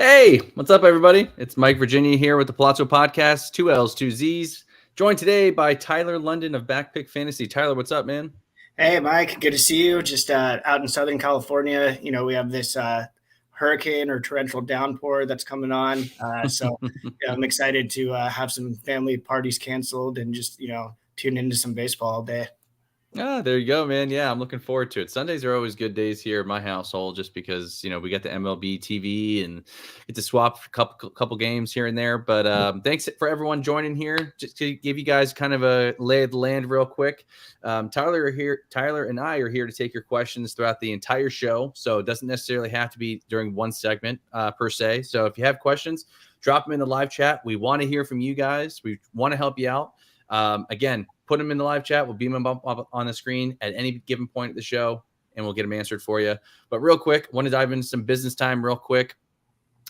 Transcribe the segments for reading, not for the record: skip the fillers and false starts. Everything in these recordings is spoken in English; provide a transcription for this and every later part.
Hey, what's up, everybody? It's Mike Virginia here with the Palazzo Podcast, 2 L's, 2 Z's. Joined today by Tyler London of Backpick Fantasy. Tyler, what's up, man? Hey, Mike. Good to see you. Just out in Southern California, we have this hurricane or torrential downpour that's coming on. I'm excited to have some family parties canceled and just tune into some baseball all day. There you go, man. Yeah, I'm looking forward to it. Sundays are always good days here in my household just because, we got the MLB TV and get to swap a couple games here and there. But thanks for everyone joining here. Just to give you guys kind of a lay of the land real quick. Tyler and I are here to take your questions throughout the entire show. So it doesn't necessarily have to be during one segment per se. So if you have questions, drop them in the live chat. We want to hear from you guys. We want to help you out. Again, put them in the live chat. We'll beam them up on the screen at any given point of the show, and we'll get them answered for you. But real quick, want to dive into some business time real quick.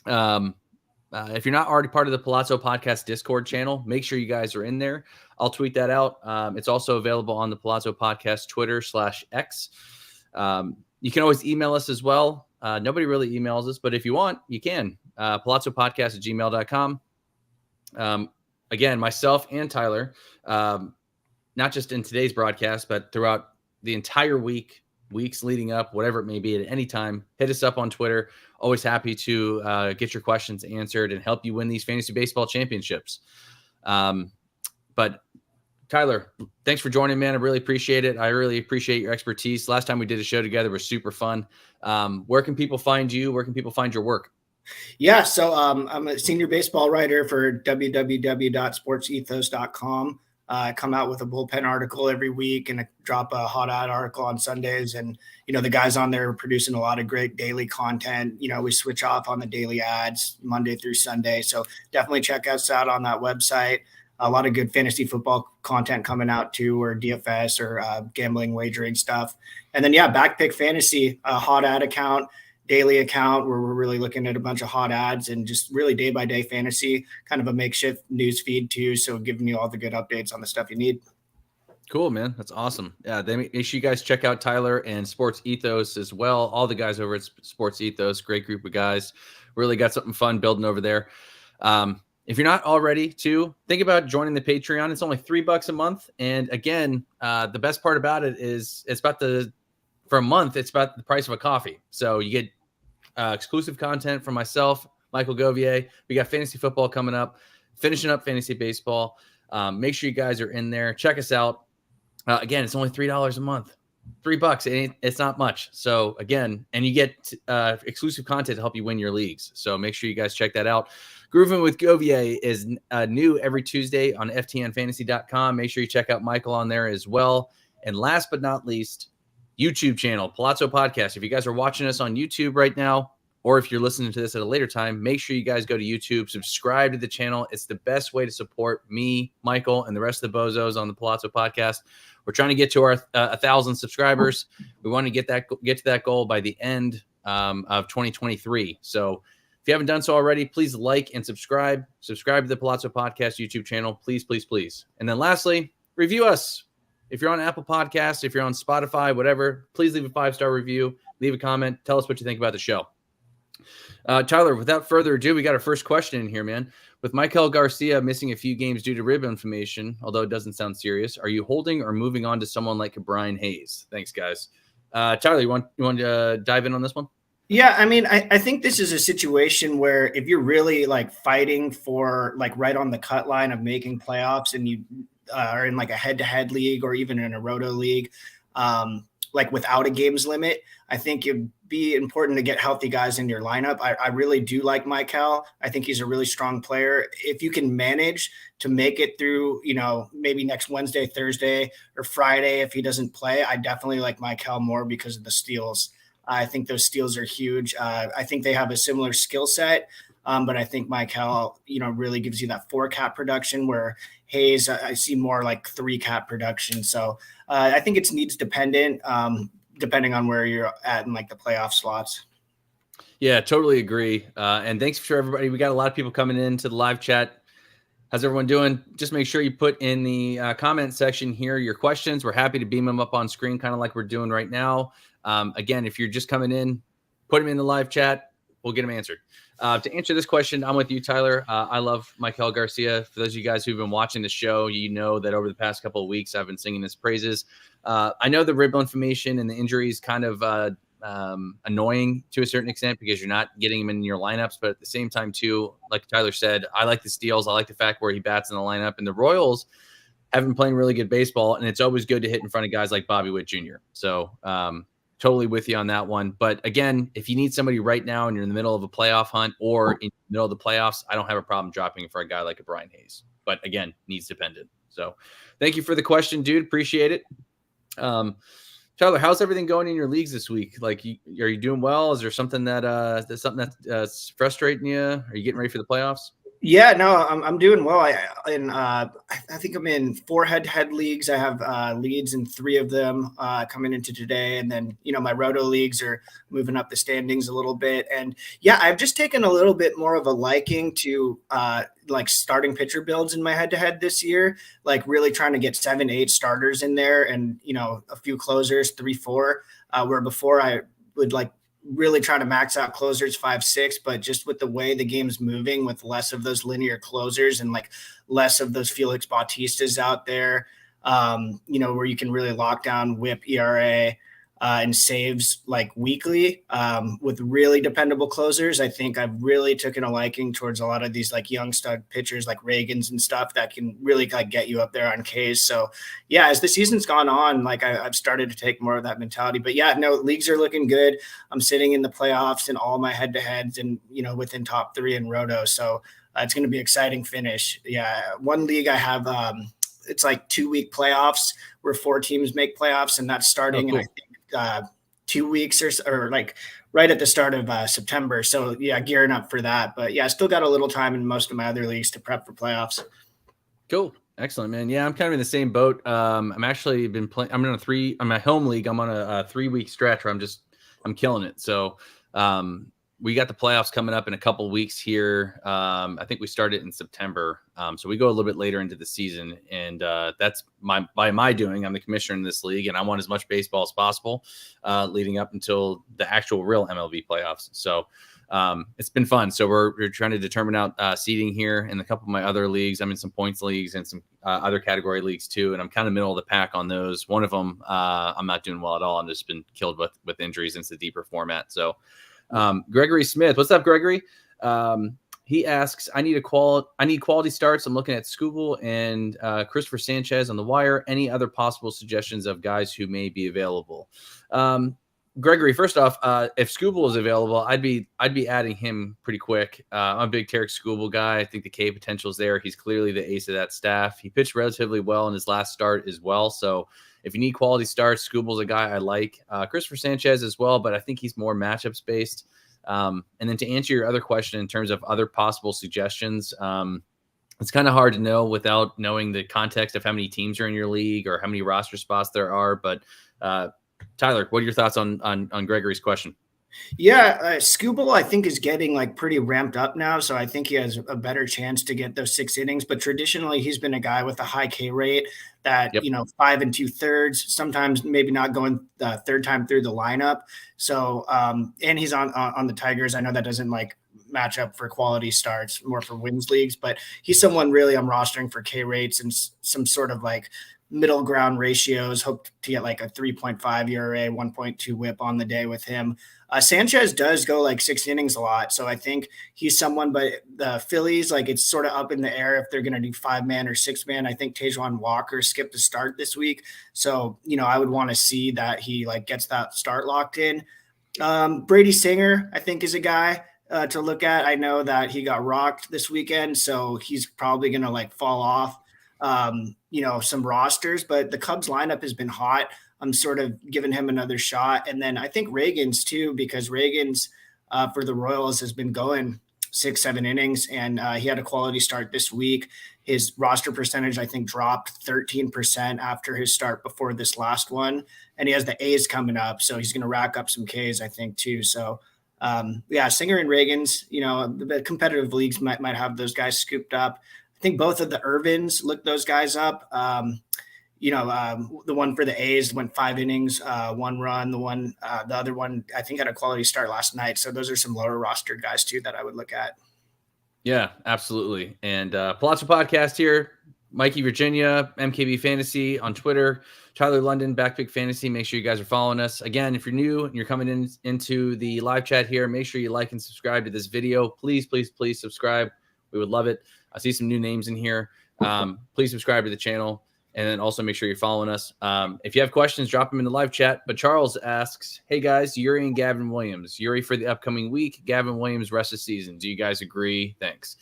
If you're not already part of the Palazzo Podcast Discord channel, make sure you guys are in there. I'll tweet that out. It's also available on the Palazzo Podcast Twitter /X. You can always email us as well. Nobody really emails us, but if you want, you can. palazzopodcast@gmail.com. Again, myself and Tyler, not just in today's broadcast, but throughout the entire weeks leading up, whatever it may be at any time, hit us up on Twitter. Always happy to get your questions answered and help you win these fantasy baseball championships. But Tyler, thanks for joining, man. I really appreciate it. I really appreciate your expertise. Last time we did a show together was super fun. Where can people find you? Where can people find your work? Yeah, so I'm a senior baseball writer for www.sportsethos.com. I come out with a bullpen article every week and I drop a hot ad article on Sundays. And, the guys on there are producing a lot of great daily content. We switch off on the daily ads Monday through Sunday. So definitely check us out on that website. A lot of good fantasy football content coming out too, or DFS or gambling wagering stuff. And then, Backpick Fantasy, a hot ad account, daily account where we're really looking at a bunch of hot ads and just really day by day fantasy, kind of a makeshift news feed too. So giving you all the good updates on the stuff you need. Cool, man. That's awesome. Yeah, make sure you guys check out Tyler and Sports Ethos as well. All the guys over at Sports Ethos, great group of guys. Really got something fun building over there. If you're not already think about joining the Patreon. It's only $3 a month. And again, the best part about it is for a month, it's about the price of a coffee. So you get exclusive content from myself, Michael Govier. We got fantasy football coming up, finishing up fantasy baseball. Make sure you guys are in there. Check us out. Again, it's only $3 a month. $3, it's not much. So again, and you get exclusive content to help you win your leagues. So make sure you guys check that out. Grooving with Govier is new every Tuesday on ftnfantasy.com. Make sure you check out Michael on there as well. And last but not least, YouTube channel, Palazzo Podcast. If you guys are watching us on YouTube right now, or if you're listening to this at a later time, make sure you guys go to YouTube, subscribe to the channel. It's the best way to support me, Michael, and the rest of the bozos on the Palazzo Podcast. We're trying to get to our 1,000 subscribers. We want to get to that goal by the end of 2023. So if you haven't done so already, please like and subscribe. Subscribe to the Palazzo Podcast YouTube channel. Please, please, please. And then lastly, review us. If you're on Apple Podcasts, if you're on Spotify, whatever, please leave a 5-star review. Leave a comment. Tell us what you think about the show. Tyler, without further ado, we got our first question in here, man. With Michael Garcia missing a few games due to rib inflammation, although it doesn't sound serious, are you holding or moving on to someone like Brian Hayes? Thanks, guys. Tyler, you want to dive in on this one? Yeah, I mean, I think this is a situation where if you're really like fighting for like right on the cut line of making playoffs and you are in like a head-to-head league or even in a roto league, like without a games limit, I think it'd be important to get healthy guys in your lineup. I really do like Michael. I think he's a really strong player. If you can manage to make it through, maybe next Wednesday, Thursday, or Friday, if he doesn't play, I definitely like Michael more because of the steals. I think those steals are huge. I think they have a similar skill set, but I think Michael, really gives you that 4-cap production where Hayes, I see more like 3-cap production. So I think it's needs dependent, depending on where you're at in like the playoff slots. Yeah, totally agree. And thanks for everybody. We got a lot of people coming into the live chat. How's everyone doing? Just make sure you put in the comment section here your questions. We're happy to beam them up on screen, kind of like we're doing right now. Again, if you're just coming in, put them in the live chat. We'll get them answered. To answer this question, I'm with you, Tyler. I love Michael Garcia. For those of you guys who've been watching the show, you know that over the past couple of weeks, I've been singing his praises. I know the rib inflammation and the injury is kind of annoying to a certain extent because you're not getting him in your lineups. But at the same time, too, like Tyler said, I like the steals. I like the fact where he bats in the lineup. And the Royals have been playing really good baseball, and it's always good to hit in front of guys like Bobby Witt Jr. So totally with you on that one. But again, if you need somebody right now and you're in the middle of a playoff hunt or in the middle of the playoffs, I don't have a problem dropping for a guy like a Brian Hayes. But again, needs dependent. So thank you for the question, dude. Appreciate it. Tyler, how's everything going in your leagues this week? Like, are you doing well? Is there something that's frustrating you? Are you getting ready for the playoffs? Yeah, no, I'm doing well. I think I'm in 4 head-to-head leagues. I have leads in 3 of them coming into today, and then my roto leagues are moving up the standings a little bit. And yeah, I've just taken a little bit more of a liking to like starting pitcher builds in my head-to-head this year. Like really trying to get 7-8 starters in there, and a few closers, 3-4. Where before I would like really trying to max out closers 5-6, but just with the way the game's moving with less of those linear closers and like less of those Felix Bautistas out there, where you can really lock down whip, ERA, and saves like weekly with really dependable closers. I think I've really taken a liking towards a lot of these like young stud pitchers like Reagans and stuff that can really like get you up there on Ks. So yeah, as the season's gone on, like I've started to take more of that mentality. But yeah, no, leagues are looking good. I'm sitting in the playoffs in all my head-to-heads and within top 3 in roto. So it's going to be an exciting finish. Yeah, one league I have it's like 2-week playoffs where 4 teams make playoffs, and that's starting in I think 2 weeks or like right at the start of September. So yeah, gearing up for that. But yeah, I still got a little time in most of my other leagues to prep for playoffs. Cool. Excellent, man. Yeah, I'm kind of in the same boat. I'm actually been playing. I'm on my home league. I'm on a 3-week stretch where I'm killing it. So we got the playoffs coming up in a couple of weeks here. I think we started in September. So we go a little bit later into the season, and that's by my doing. I'm the commissioner in this league, and I want as much baseball as possible leading up until the actual real MLB playoffs. So it's been fun. So we're trying to determine out seeding here in a couple of my other leagues. I'm in some points leagues and some other category leagues too, and I'm kind of middle of the pack on those. One of them I'm not doing well at all. I'm just been killed with injuries into the deeper format. So Gregory Smith, what's up, Gregory? He asks, I need quality starts. I'm looking at Skubal and Christopher Sanchez on the wire. Any other possible suggestions of guys who may be available? Gregory, first off, if Skubal is available, I'd be adding him pretty quick. I'm a big Tarik Skubal guy. I think the K potential is there. He's clearly the ace of that staff. He pitched relatively well in his last start as well. So if you need quality starts, Skubal's a guy I like. Christopher Sanchez as well, but I think he's more matchups based. And then to answer your other question in terms of other possible suggestions, it's kind of hard to know without knowing the context of how many teams are in your league or how many roster spots there are. But Tyler, what are your thoughts on Gregory's question? Yeah, Skubal, I think, is getting like pretty ramped up now. So I think he has a better chance to get those 6 innings. But traditionally, he's been a guy with a high K rate that, 5 2/3, sometimes maybe not going the third time through the lineup. So and he's on the Tigers. I know that doesn't like match up for quality starts, more for wins leagues, but he's someone really I'm rostering for K rates and some sort of like middle ground ratios. Hope to get like a 3.5 ERA, 1.2 whip on the day with him. Sanchez does go like 6 innings a lot. So I think he's someone, but the Phillies, like it's sort of up in the air if they're going to do 5-man or 6-man. I think Tejuan Walker skipped the start this week. So, I would want to see that he like gets that start locked in. Brady Singer, I think, is a guy to look at. I know that he got rocked this weekend, so he's probably going to like fall off some rosters, but the Cubs lineup has been hot. I'm sort of giving him another shot. And then I think Reagans too, because Reagans for the Royals has been going 6-7 innings, and he had a quality start this week. His roster percentage, I think, dropped 13% after his start before this last one. And he has the A's coming up, so he's going to rack up some Ks, I think, too. So Singer and Reagans, the competitive leagues might have those guys scooped up. I think both of the Irvins look those guys up. the one for the A's went 5 innings, 1 run. The other one, I think, had a quality start last night. So those are some lower rostered guys too that I would look at. Yeah, absolutely. And Palazzo Podcast here, Mikey Virginia, MKB Fantasy on Twitter, Tyler London, Backpick Fantasy. Make sure you guys are following us. Again, if you're new and you're coming into the live chat here, make sure you like and subscribe to this video. Please, please, please subscribe. We would love it. I see some new names in here. Please subscribe to the channel. And then also make sure you're following us. If you have questions, drop them in the live chat. But Charles asks, hey, guys, Eury and Gavin Williams. Eury for the upcoming week. Gavin Williams rest of season. Do you guys agree? Thanks.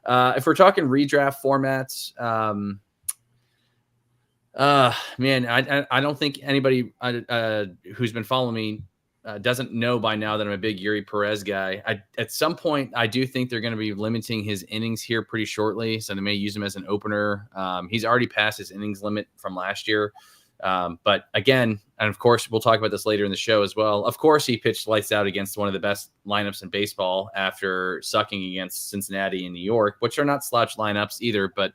If we're talking redraft formats, man, I don't think anybody who's been following me doesn't know by now that I'm a big Eury Perez guy. At some point, I do think they're going to be limiting his innings here pretty shortly, so they may use him as an opener. He's already passed his innings limit from last year. But again, and of course, we'll talk about this later in the show as well. Of course, he pitched lights out against one of the best lineups in baseball after sucking against Cincinnati and New York, which are not slouch lineups either. But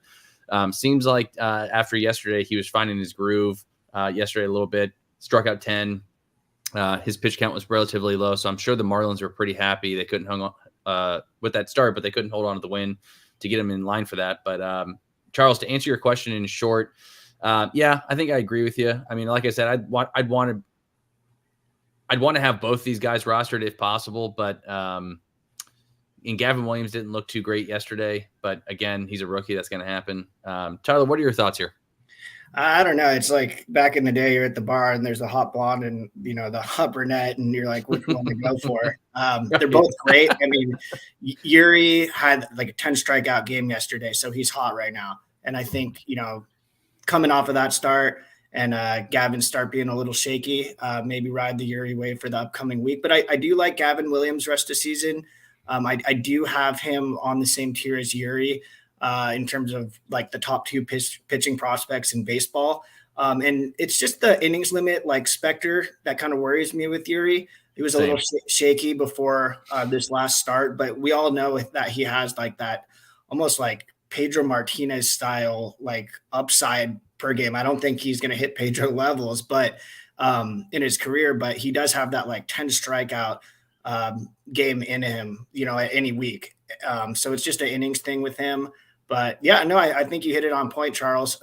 seems like after yesterday, he was finding his groove yesterday a little bit, struck out 10. His pitch count was relatively low, so I'm sure the Marlins were pretty happy. They couldn't hang on with that start, but they couldn't hold on to the win to get him in line for that. But Charles, to answer your question in short, yeah, I think I agree with you. I mean, like I said, I'd want to have both these guys rostered if possible, but and Gavin Williams didn't look too great yesterday. But again, he's a rookie. That's going to happen. Tyler, what are your thoughts here? I don't know. It's like back in the day, you're at the bar and there's a hot blonde and, the hot brunette, and you're like, which one to go for? They're both great. I mean, Eury had like a 10 strikeout game yesterday, so he's hot right now. And I think, coming off of that start and Gavin's start being a little shaky, maybe ride the Eury wave for the upcoming week. But I do like Gavin Williams rest of season. I do have him on the same tier as Eury. In terms of like the top two pitching prospects in baseball. And it's just the innings limit, like Spector, that kind of worries me with Eury. He was a little shaky before this last start, but we all know that he has like that almost like Pedro Martinez style, like upside per game. I don't think he's going to hit Pedro levels, but in his career, but he does have that like 10 strikeout game in him, at any week. So it's just an innings thing with him. But yeah, no, I think you hit it on point, Charles.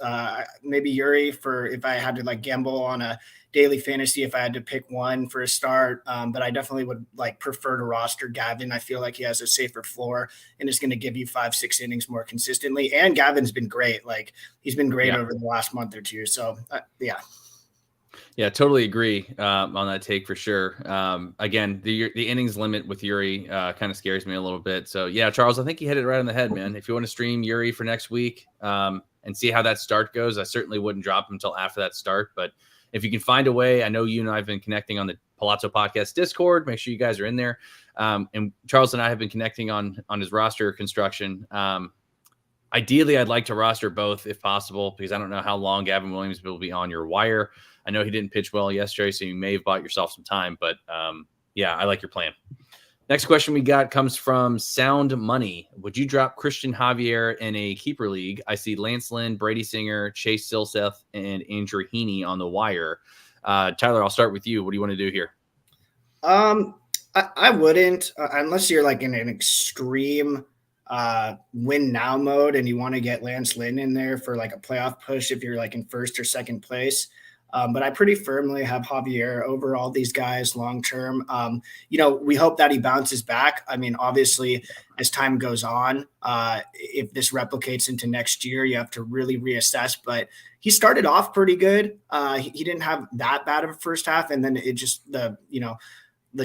Maybe Eury for if I had to like gamble on a daily fantasy, if I had to pick one for a start. But I definitely would like prefer to roster Gavin. I feel like he has a safer floor and is going to give you 5-6 innings more consistently. And Gavin's been great. Like he's been great over the last month or two. So yeah. Yeah, totally agree on that take for sure. Again, the innings limit with Eury kind of scares me a little bit. So yeah, Charles, I think you hit it right on the head, man. If you want to stream Eury for next week and see how that start goes, I certainly wouldn't drop him until after that start. But if you can find a way, I know you and I have been connecting on the Palazzo Podcast Discord. Make sure you guys are in there. And Charles and I have been connecting on his roster construction. Ideally, I'd like to roster both if possible, because I don't know how long Gavin Williams will be on your wire. I know he didn't pitch well yesterday, so you may have bought yourself some time. But, yeah, I like your plan. Next question we got comes from Sound Money. Would you drop Christian Javier in a keeper league? I see Lance Lynn, Brady Singer, Chase Silseth, and Andrew Heaney on the wire. Tyler, I'll start with you. What do you want to do here? I wouldn't, unless you're like in an extreme win now mode and you want to get Lance Lynn in there for like a playoff push if you're like in first or second place. But I pretty firmly have Javier over all these guys long term. We hope that he bounces back. I mean, obviously, as time goes on, if this replicates into next year, you have to really reassess. But he started off pretty good. He didn't have that bad of a first half, and then it just the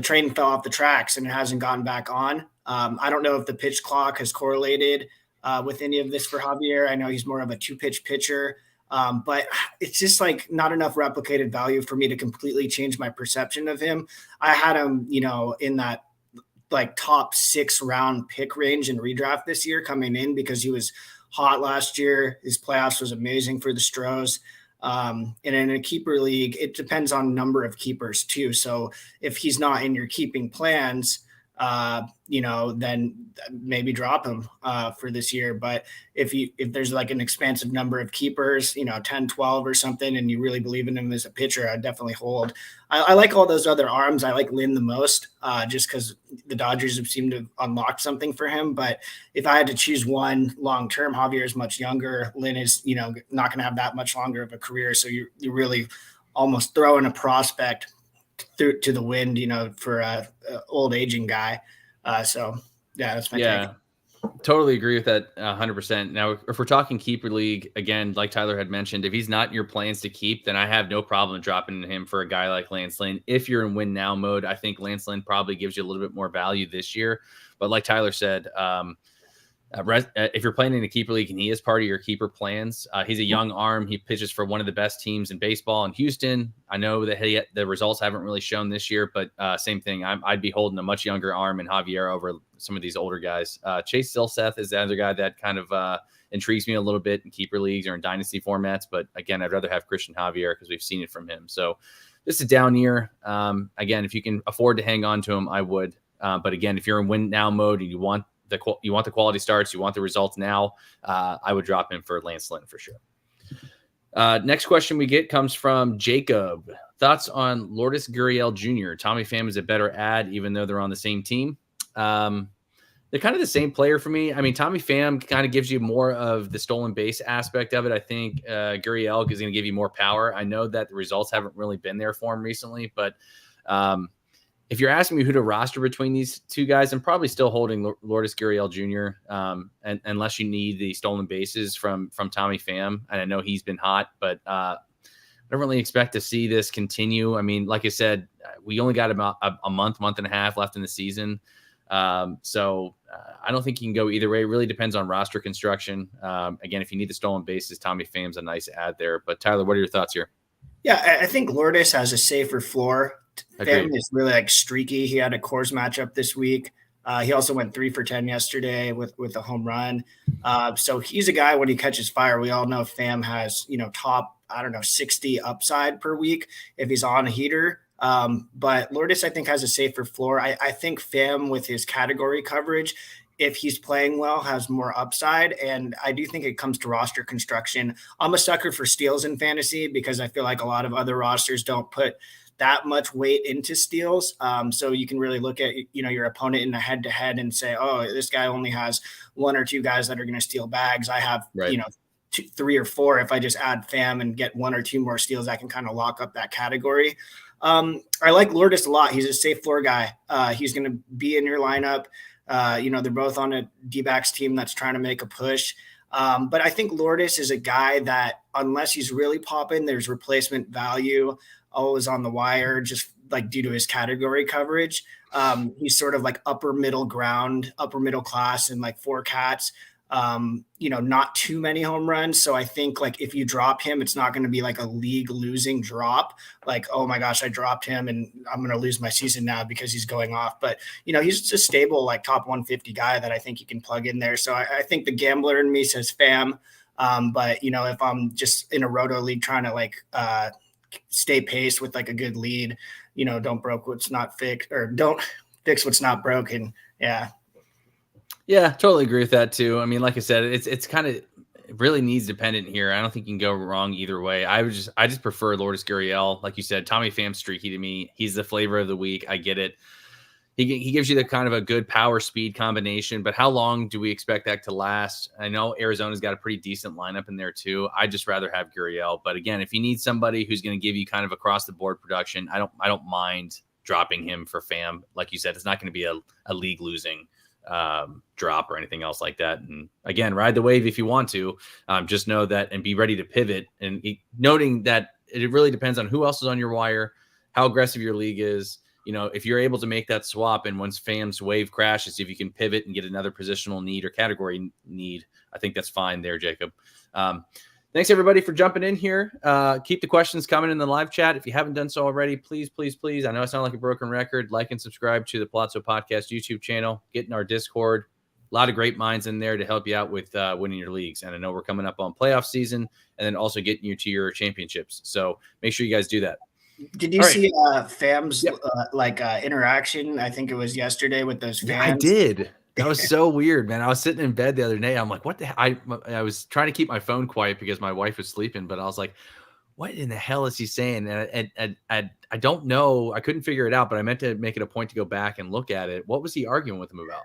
train fell off the tracks and it hasn't gotten back on. I don't know if the pitch clock has correlated with any of this for Javier. I know he's more of a 2-pitch pitcher. But it's just like not enough replicated value for me to completely change my perception of him. I had him, in that like top 6 round pick range in redraft this year coming in because he was hot last year. His playoffs was amazing for the Stros. And in a keeper league, it depends on number of keepers too. So if he's not in your keeping plans, then maybe drop him for this year. But if there's like an expansive number of keepers, 10, 12 or something, and you really believe in him as a pitcher, I'd definitely hold. I like all those other arms. I like Lynn the most, just because the Dodgers have seemed to have unlocked something for him. But if I had to choose one long term, Javier is much younger. Lynn is, not going to have that much longer of a career. So you're really almost throwing a prospect through to the wind, for a old aging guy. So yeah, that's my take. Totally agree with that 100%. Now, if we're talking keeper league, again, like Tyler had mentioned, if he's not in your plans to keep, then I have no problem dropping him for a guy like Lance Lynn. If you're in win now mode, I think Lance Lynn probably gives you a little bit more value this year. But like Tyler said, if you're playing in a keeper league and he is part of your keeper plans, he's a young arm. He pitches for one of the best teams in baseball in Houston. I know that the results haven't really shown this year, but same thing. I'd be holding a much younger arm in Javier over some of these older guys. Chase Silseth is the other guy that kind of intrigues me a little bit in keeper leagues or in dynasty formats. But again, I'd rather have Christian Javier because we've seen it from him. So just a down year. Again, if you can afford to hang on to him, I would. But again, if you're in win now mode and you want the quality starts, you want the results now, I would drop him for Lance Lynn for sure. Next question we get comes from Jacob. Thoughts on Lourdes Gurriel Jr.? Tommy Pham is a better ad, even though they're on the same team. They're kind of the same player for me. I mean, Tommy Pham kind of gives you more of the stolen base aspect of it. I think Gurriel is going to give you more power. I know that the results haven't really been there for him recently, but if you're asking me who to roster between these two guys, I'm probably still holding Lourdes Gurriel Jr. And unless you need the stolen bases from Tommy Pham, and I know he's been hot, but I don't really expect to see this continue. I mean, like I said, we only got about a month and a half left in the season, so I don't think you can go either way. It really depends on roster construction. Again, if you need the stolen bases, Tommy Pham's a nice ad there. But Tyler, what are your thoughts here? Yeah, I think Lourdes has a safer floor. Pham is really like streaky. He had a Coors matchup this week. He also went 3 for 10 yesterday with a home run. So he's a guy, when he catches fire, we all know Pham has, top, 60 upside per week if he's on a heater. But Lourdes, I think, has a safer floor. I think Pham, with his category coverage, if he's playing well, has more upside. And I do think it comes to roster construction. I'm a sucker for steals in fantasy because I feel like a lot of other rosters don't put that much weight into steals. So you can really look at, your opponent in a head-to-head and say, oh, this guy only has 1 or 2 guys that are going to steal bags. I have, 2, 3 or 4. If I just add Pham and get 1 or 2 more steals, I can kind of lock up that category. I like Lourdes a lot. He's a safe floor guy. He's going to be in your lineup. They're both on a D-backs team that's trying to make a push. But I think Lourdes is a guy that, unless he's really popping, there's replacement value always on the wire, just like due to his category coverage. He's sort of like upper middle class, and like 4 cats. Not too many home runs. So I think, like, if you drop him, it's not going to be like a league losing drop. Like, oh my gosh, I dropped him and I'm going to lose my season now because he's going off. But, he's just a stable, like, top 150 guy that I think you can plug in there. So I think the gambler in me says Pham. But, if I'm just in a roto league trying to, like, stay pace with like a good lead, don't broke what's not fixed, or don't fix what's not broken. Yeah, totally agree with that too. I mean, like I said, it's kind of really needs dependent here. I don't think you can go wrong either way. I just prefer Lourdes Gurriel. Like you said, Tommy Pham's streaky to me. He's the flavor of the week. I get it. He gives you the kind of a good power speed combination, but how long do we expect that to last? I know Arizona's got a pretty decent lineup in there too. I'd just rather have Gurriel. But again, if you need somebody who's going to give you kind of across the board production, I don't mind dropping him for Pham. Like you said, it's not going to be a league losing drop or anything else like that. And again, ride the wave if you want to. Just know that and be ready to pivot. And noting that it really depends on who else is on your wire, how aggressive your league is. If you're able to make that swap, and once Pham's wave crashes, if you can pivot and get another positional need or category need, I think that's fine there, Jacob. Thanks everybody for jumping in here. Keep the questions coming in the live chat. If you haven't done so already, please, please, please. I know I sound like a broken record. Like and subscribe to the Palazzo Podcast YouTube channel. Get in our Discord. A lot of great minds in there to help you out with winning your leagues. And I know we're coming up on playoff season, and then also getting you to your championships. So make sure you guys do that. Did you All right. see Fam's Yep. interaction? I think it was yesterday with those Yeah, I fans. did. That was so weird, man. I was sitting in bed the other day. I'm like, what the I was trying to keep my phone quiet because my wife was sleeping, but I was like, what in the hell is he saying? And I don't know. I couldn't figure it out, but I meant to make it a point to go back and look at it. What was he arguing with him about?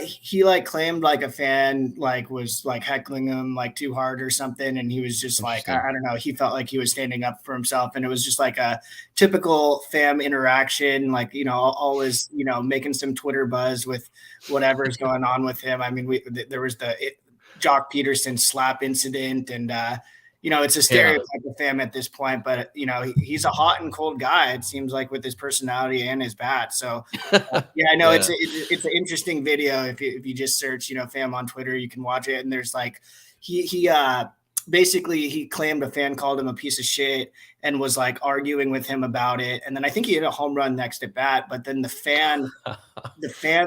He like claimed like a fan like was like heckling him like too hard or something, and he was just like Interesting. I don't know. He felt like he was standing up for himself, and it was just like a typical fam interaction. Like always making some Twitter buzz with whatever's going on with him. I mean, there was the Jock Peterson slap incident, and it's a Yeah. stereotype of fam at this point. But he's a hot and cold guy. It seems like with his personality and his bat. So yeah, I know Yeah. it's an interesting video. If you just search, Fam on Twitter, you can watch it. And there's like he basically he claimed a fan called him a piece of shit and was like arguing with him about it. And then I think he hit a home run next at bat. But then the fan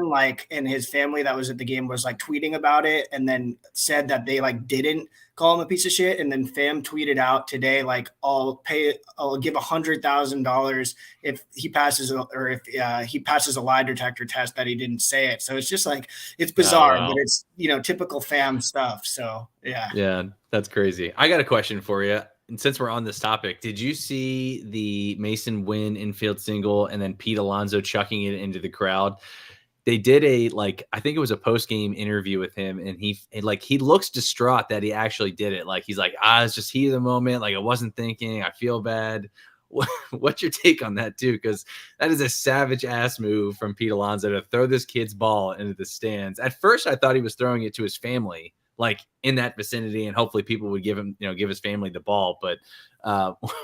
like and his family that was at the game was like tweeting about it and then said that they like didn't call him a piece of shit. And then Fam tweeted out today like I'll give $100,000 if he passes or if he passes a lie detector test that he didn't say it. So it's just like it's Oh, bizarre, but wow. it's typical Fam stuff. So yeah. Yeah, that's crazy. I got a question for you. And since we're on this topic, did you see the Mason Wynn infield single and then Pete Alonso chucking it into the crowd? They did I think it was a post game interview with him, and he looks distraught that he actually did it. Like he's like, it's just heat of the moment. Like I wasn't thinking. I feel bad. What's your take on that too? Because that is a savage ass move from Pete Alonso to throw this kid's ball into the stands. At first, I thought he was throwing it to his family, like in that vicinity, and hopefully people would give his family the ball. But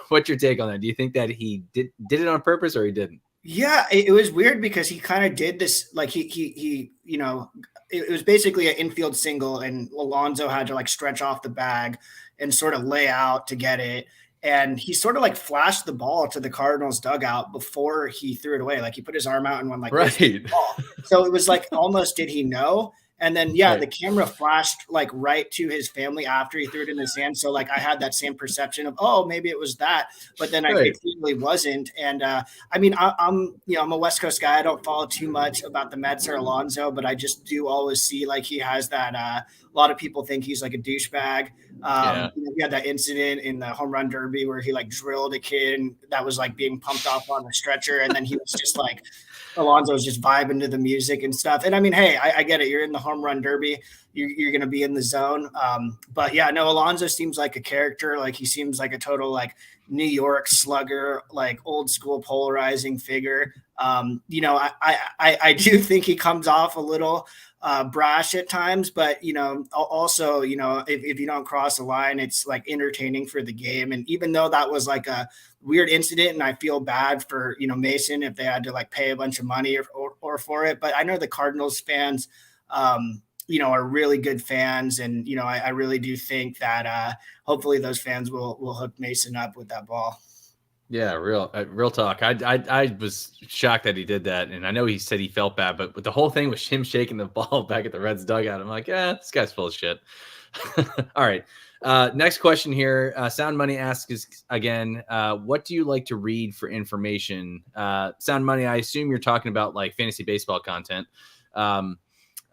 what's your take on that? Do you think that he did it on purpose or he didn't? Yeah, it was weird because he kind of did this like he it was basically an infield single and Alonso had to like stretch off the bag and sort of lay out to get it. And he sort of like flashed the ball to the Cardinals dugout before he threw it away. Like he put his arm out and went like this Right. ball. So it was like almost did he know? And then yeah, Right. the camera flashed like right to his family after he threw it in the sand. So like I had that same perception of maybe it was that, but then Right. it clearly wasn't. And I mean I'm a West Coast guy. I don't follow too much about the Mets or Alonso, but I just do always see like he has that. A lot of people think he's like a douchebag. Yeah. He had that incident in the home run derby where he like drilled a kid and that was like being pumped off on a stretcher, and then he was just like Alonso's just vibing to the music and stuff. And I mean, hey, I get it. You're in the home run derby. You're going to be in the zone. But yeah, no, Alonso seems like a character. Like he seems like a total like New York slugger, like old school polarizing figure. I do think he comes off a little brash at times, but also if you don't cross the line, it's like entertaining for the game. And even though that was like a weird incident, and I feel bad for Mason if they had to like pay a bunch of money or for it, but I know the Cardinals fans are really good fans, and I really do think that hopefully those fans will hook Mason up with that ball. Yeah, real talk. I was shocked that he did that, and I know he said he felt bad, but with the whole thing was him shaking the ball back at the Reds dugout. I'm like, this guy's full of shit. All right, next question here. Sound Money asks again, what do you like to read for information? Sound Money, I assume you're talking about like fantasy baseball content.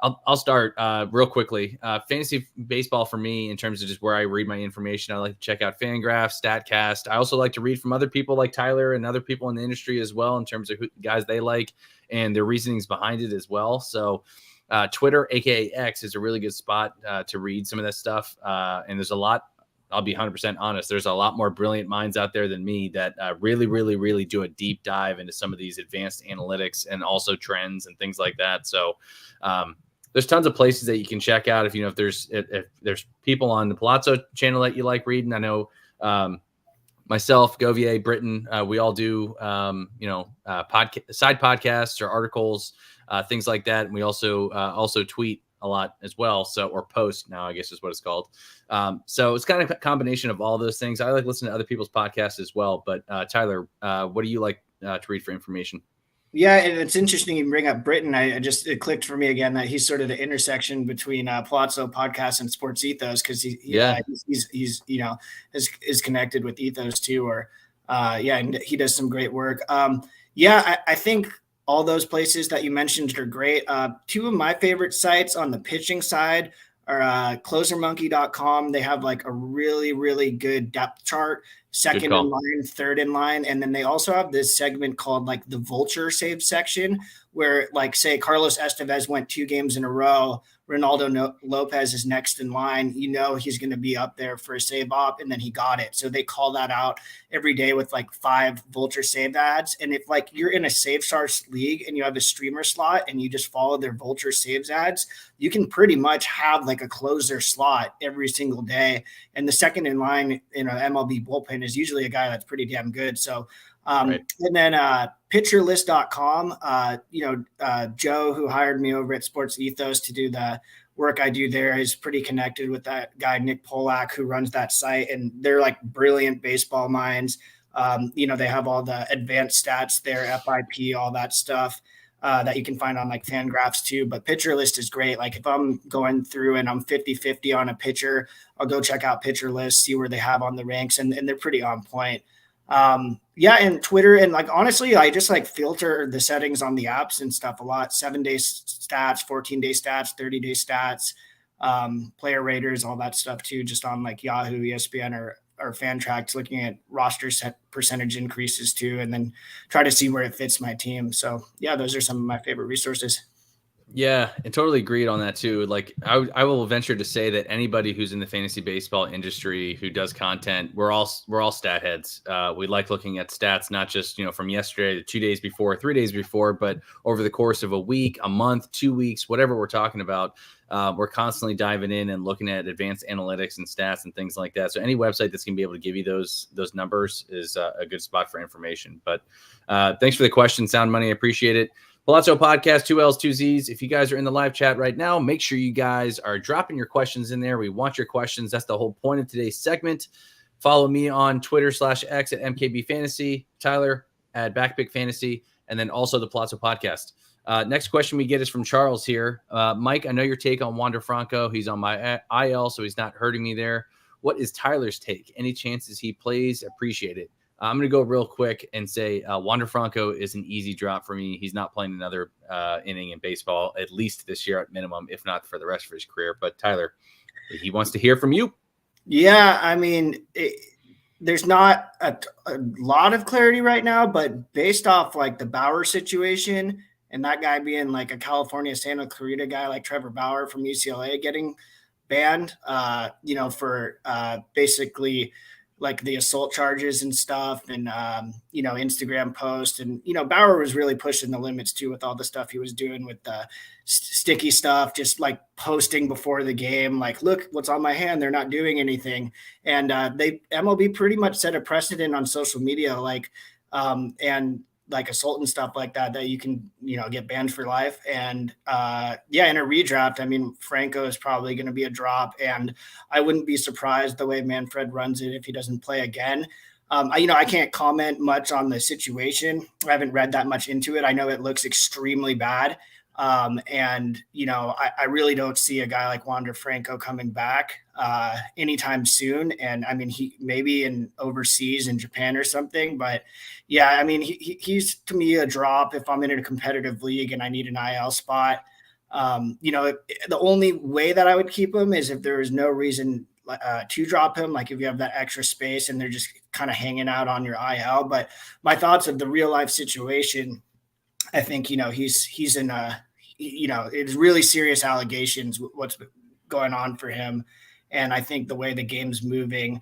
I'll start real quickly. Fantasy baseball for me, in terms of just where I read my information, I like to check out Fangraphs, Statcast. I also like to read from other people like Tyler and other people in the industry as well, in terms of who guys they like and their reasonings behind it as well. So Twitter, aka X, is a really good spot to read some of that stuff. And there's a lot. I'll be 100% honest. There's a lot more brilliant minds out there than me that really, really, really do a deep dive into some of these advanced analytics and also trends and things like that. So there's tons of places that you can check out if there's people on the Palazzo channel that you like reading. I know myself, Govier, Britton, we all do side podcasts or articles, things like that, and we also tweet a lot as well. So, or post now, I guess is what it's called. So it's kind of a combination of all those things. I like listening to other people's podcasts as well. But Tyler, what do you like to read for information? Yeah, and it's interesting you bring up Britain. It clicked for me again that he's sort of the intersection between Palazzo podcast and Sports Ethos, because he's is connected with Ethos too, or Yeah, and he does some great work. Yeah, I think all those places that you mentioned are great. Two of my favorite sites on the pitching side are closermonkey.com. They have like a really, really good depth chart, second in line, third in line. And then they also have this segment called like the vulture save section, where like say Carlos Estevez went 2 games in a row. Ronaldo Lopez is next in line. You know he's going to be up there for a save op, and then he got it. So they call that out every day with like 5 vulture save ads. And if like you're in a Save Stars league and you have a streamer slot and you just follow their vulture saves ads, you can pretty much have like a closer slot every single day. And the second in line in an MLB bullpen is usually a guy that's pretty damn good. So right. And then pitcherlist.com, Joe, who hired me over at Sports Ethos to do the work I do there, is pretty connected with that guy, Nick Polak, who runs that site. And they're like brilliant baseball minds. They have all the advanced stats there, FIP, all that stuff that you can find on like Fangraphs too. But Pitcher List is great. Like if I'm going through and I'm 50-50 on a pitcher, I'll go check out Pitcher List, see where they have on the ranks, and they're pretty on point. And Twitter, and like honestly, I just like filter the settings on the apps and stuff a lot. 7-day stats, 14-day stats, 30-day stats, player raters, all that stuff too, just on like Yahoo, ESPN, or Fantrax, looking at roster set percentage increases too, and then try to see where it fits my team. So yeah, those are some of my favorite resources. Yeah, and totally agreed on that too. Like I will venture to say that anybody who's in the fantasy baseball industry who does content, we're all stat heads. We like looking at stats, not just, from yesterday to 2 days before, 3 days before, but over the course of a week, a month, 2 weeks, whatever we're talking about. We're constantly diving in and looking at advanced analytics and stats and things like that. So any website that's going to be able to give you those numbers is a good spot for information. But thanks for the question, Sound Money. I appreciate it. Palazzo Podcast, 2 L's, 2 Z's. If you guys are in the live chat right now, make sure you guys are dropping your questions in there. We want your questions. That's the whole point of today's segment. Follow me on Twitter/X at MKB Fantasy, Tyler at Backpick Fantasy, and then also the Palazzo Podcast. Next question we get is from Charles here. Mike, I know your take on Wander Franco. He's on my IL, so he's not hurting me there. What is Tyler's take? Any chances he plays? Appreciate it. I'm going to go real quick and say Wander Franco is an easy drop for me. He's not playing another inning in baseball, at least this year at minimum, if not for the rest of his career. But Tyler, he wants to hear from you. Yeah, I mean, there's not a lot of clarity right now, but based off like the Bauer situation and that guy being like a California Santa Clarita guy like Trevor Bauer from UCLA getting banned, for basically – like the assault charges and stuff, and Instagram posts, and Bauer was really pushing the limits too with all the stuff he was doing with the sticky stuff, just like posting before the game, like, look what's on my hand, they're not doing anything. And MLB pretty much set a precedent on social media, like and like assault and stuff like that you can get banned for life. And in a redraft, I mean, Franco is probably going to be a drop, and I wouldn't be surprised the way Manfred runs it if he doesn't play again. I can't comment much on the situation. I haven't read that much into it. I know it looks extremely bad. I really don't see a guy like Wander Franco coming back anytime soon. And I mean, he maybe in overseas in Japan or something, but yeah, I mean, he's to me a drop if I'm in a competitive league and I need an IL spot. The only way that I would keep him is if there is no reason to drop him, like if you have that extra space and they're just kind of hanging out on your IL. But my thoughts of the real life situation, I think, he's in it's really serious allegations, what's going on for him. And I think the way the game's moving,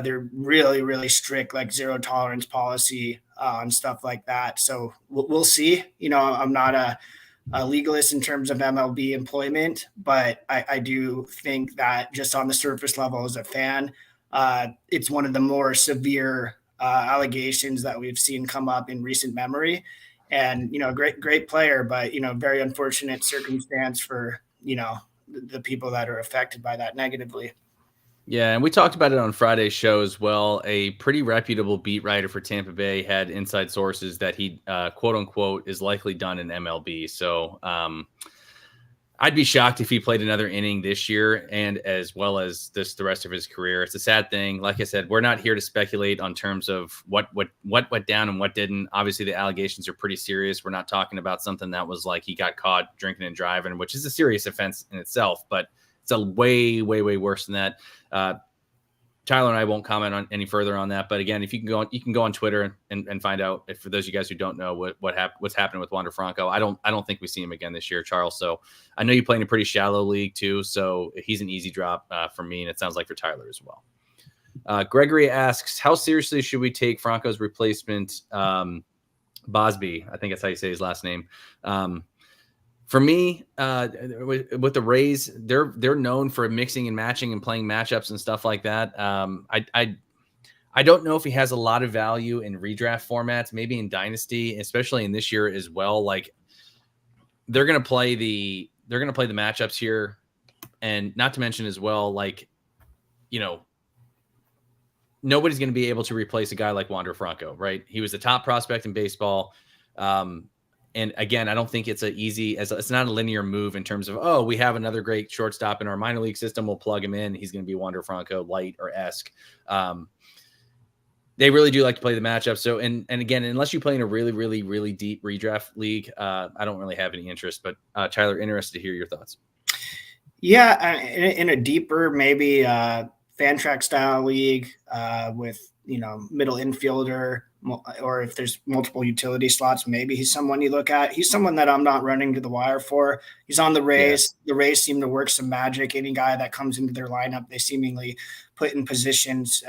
they're really, really strict, like zero tolerance policy and stuff like that. So we'll see. I'm not a legalist in terms of MLB employment, but I do think that just on the surface level as a fan, it's one of the more severe allegations that we've seen come up in recent memory. And, great player, but, very unfortunate circumstance for, the people that are affected by that negatively. Yeah, and we talked about it on Friday's show as well. A pretty reputable beat writer for Tampa Bay had inside sources that he, quote unquote, is likely done in MLB. So I I'd be shocked if he played another inning this year and as well as the rest of his career. It's a sad thing. Like I said, we're not here to speculate on terms of what went down and what didn't. Obviously, the allegations are pretty serious. We're not talking about something that was like he got caught drinking and driving, which is a serious offense in itself, but it's a way, way, way worse than that. Tyler and I won't comment on any further on that. But again, if you can go on Twitter and find out. If for those of you guys who don't know what's happening with Wander Franco, I don't think we see him again this year, Charles. So I know you play in a pretty shallow league too, so he's an easy drop for me, and it sounds like for Tyler as well. Gregory asks, how seriously should we take Franco's replacement, Bosby? I think that's how you say his last name. For me, with the Rays, they're known for mixing and matching and playing matchups and stuff like that. I don't know if he has a lot of value in redraft formats, maybe in Dynasty, especially in this year as well. Like they're gonna play the matchups here, and not to mention as well, like nobody's gonna be able to replace a guy like Wander Franco, right? He was the top prospect in baseball. And again, I don't think it's it's not a linear move in terms of, oh, we have another great shortstop in our minor league system. We'll plug him in. He's going to be Wander Franco light or esque. They really do like to play the matchup. So, and again, unless you play in a really, really, really deep redraft league, I don't really have any interest, but Tyler, interested to hear your thoughts. Yeah. In a deeper, maybe Fantrax style league with, middle infielder, or if there's multiple utility slots, maybe he's someone you look at. He's someone that I'm not running to the wire for. He's on the Rays. Yeah. The Rays seem to work some magic. Any guy that comes into their lineup, they seemingly put in positions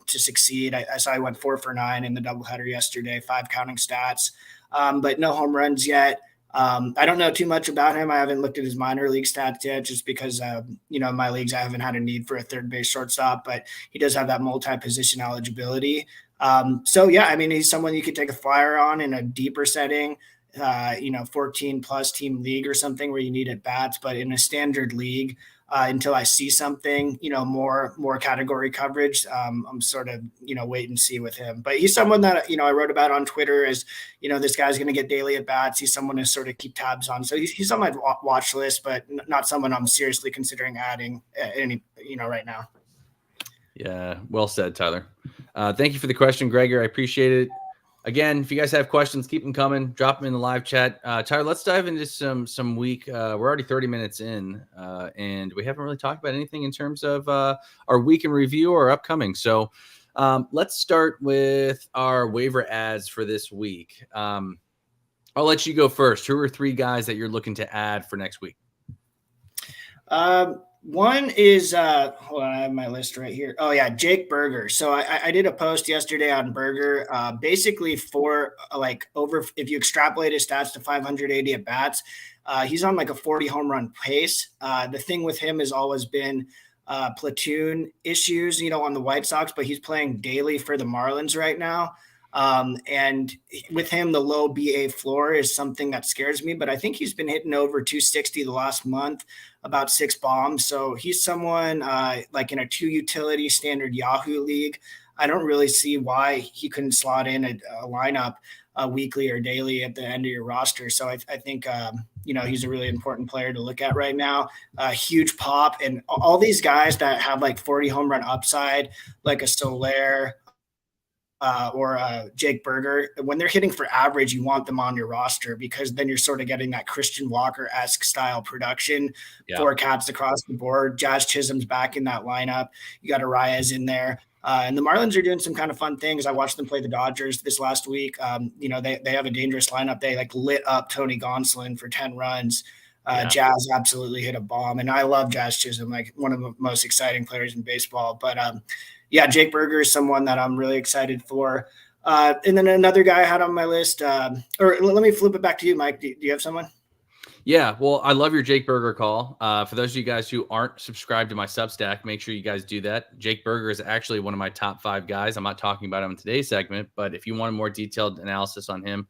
to succeed. I saw he went 4 for 9 in the doubleheader yesterday, 5 counting stats, but no home runs yet. I don't know too much about him. I haven't looked at his minor league stats yet, just because, in my leagues, I haven't had a need for a third base shortstop, but he does have that multi-position eligibility. He's someone you could take a flyer on in a deeper setting, 14 plus team league or something where you need at bats, but in a standard league, until I see something, more category coverage, I'm sort of, wait and see with him. But he's someone that, I wrote about on Twitter as, this guy's going to get daily at bats. He's someone to sort of keep tabs on. So he's on my watch list, but not someone I'm seriously considering adding right now. Yeah, well said, Tyler. Thank you for the question, Gregor. I appreciate it. Again, if you guys have questions, keep them coming. Drop them in the live chat. Tyler, let's dive into some week. We're already 30 minutes in, and we haven't really talked about anything in terms of our week in review or upcoming. So let's start with our waiver ads for this week. I'll let you go first. Who are 3 guys that you're looking to add for next week? One is, hold on, I have my list right here. Oh yeah, Jake Burger. So I did a post yesterday on Burger, basically for if you extrapolate his stats to 580 at bats, he's on like a 40 home run pace. The thing with him has always been platoon issues, on the White Sox, but he's playing daily for the Marlins right now. And with him, the low BA floor is something that scares me, but I think he's been hitting over 260 the last month, about 6 bombs. So he's someone like in a 2 utility standard Yahoo league. I don't really see why he couldn't slot in a lineup weekly or daily at the end of your roster. So I think, he's a really important player to look at right now. Huge pop, and all these guys that have like 40 home run upside, like a Soler, or Jake Burger, when they're hitting for average, you want them on your roster, because then you're sort of getting that Christian Walker-esque style production. Yeah. 4 cats across the board. Jazz Chisholm's back in that lineup. You got Arias in there. And the Marlins are doing some kind of fun things. I watched them play the Dodgers this last week. They have a dangerous lineup. They lit up Tony Gonsolin for 10 runs. Jazz absolutely hit a bomb. And I love Jazz Chisholm, like one of the most exciting players in baseball. But Jake Burger is someone that I'm really excited for. And then another guy I had on my list, or let me flip it back to you, Mike. Do you have someone? Yeah, well, I love your Jake Burger call. For those of you guys who aren't subscribed to my Substack, make sure you guys do that. Jake Burger is actually one of my top 5 guys. I'm not talking about him in today's segment, but if you want a more detailed analysis on him,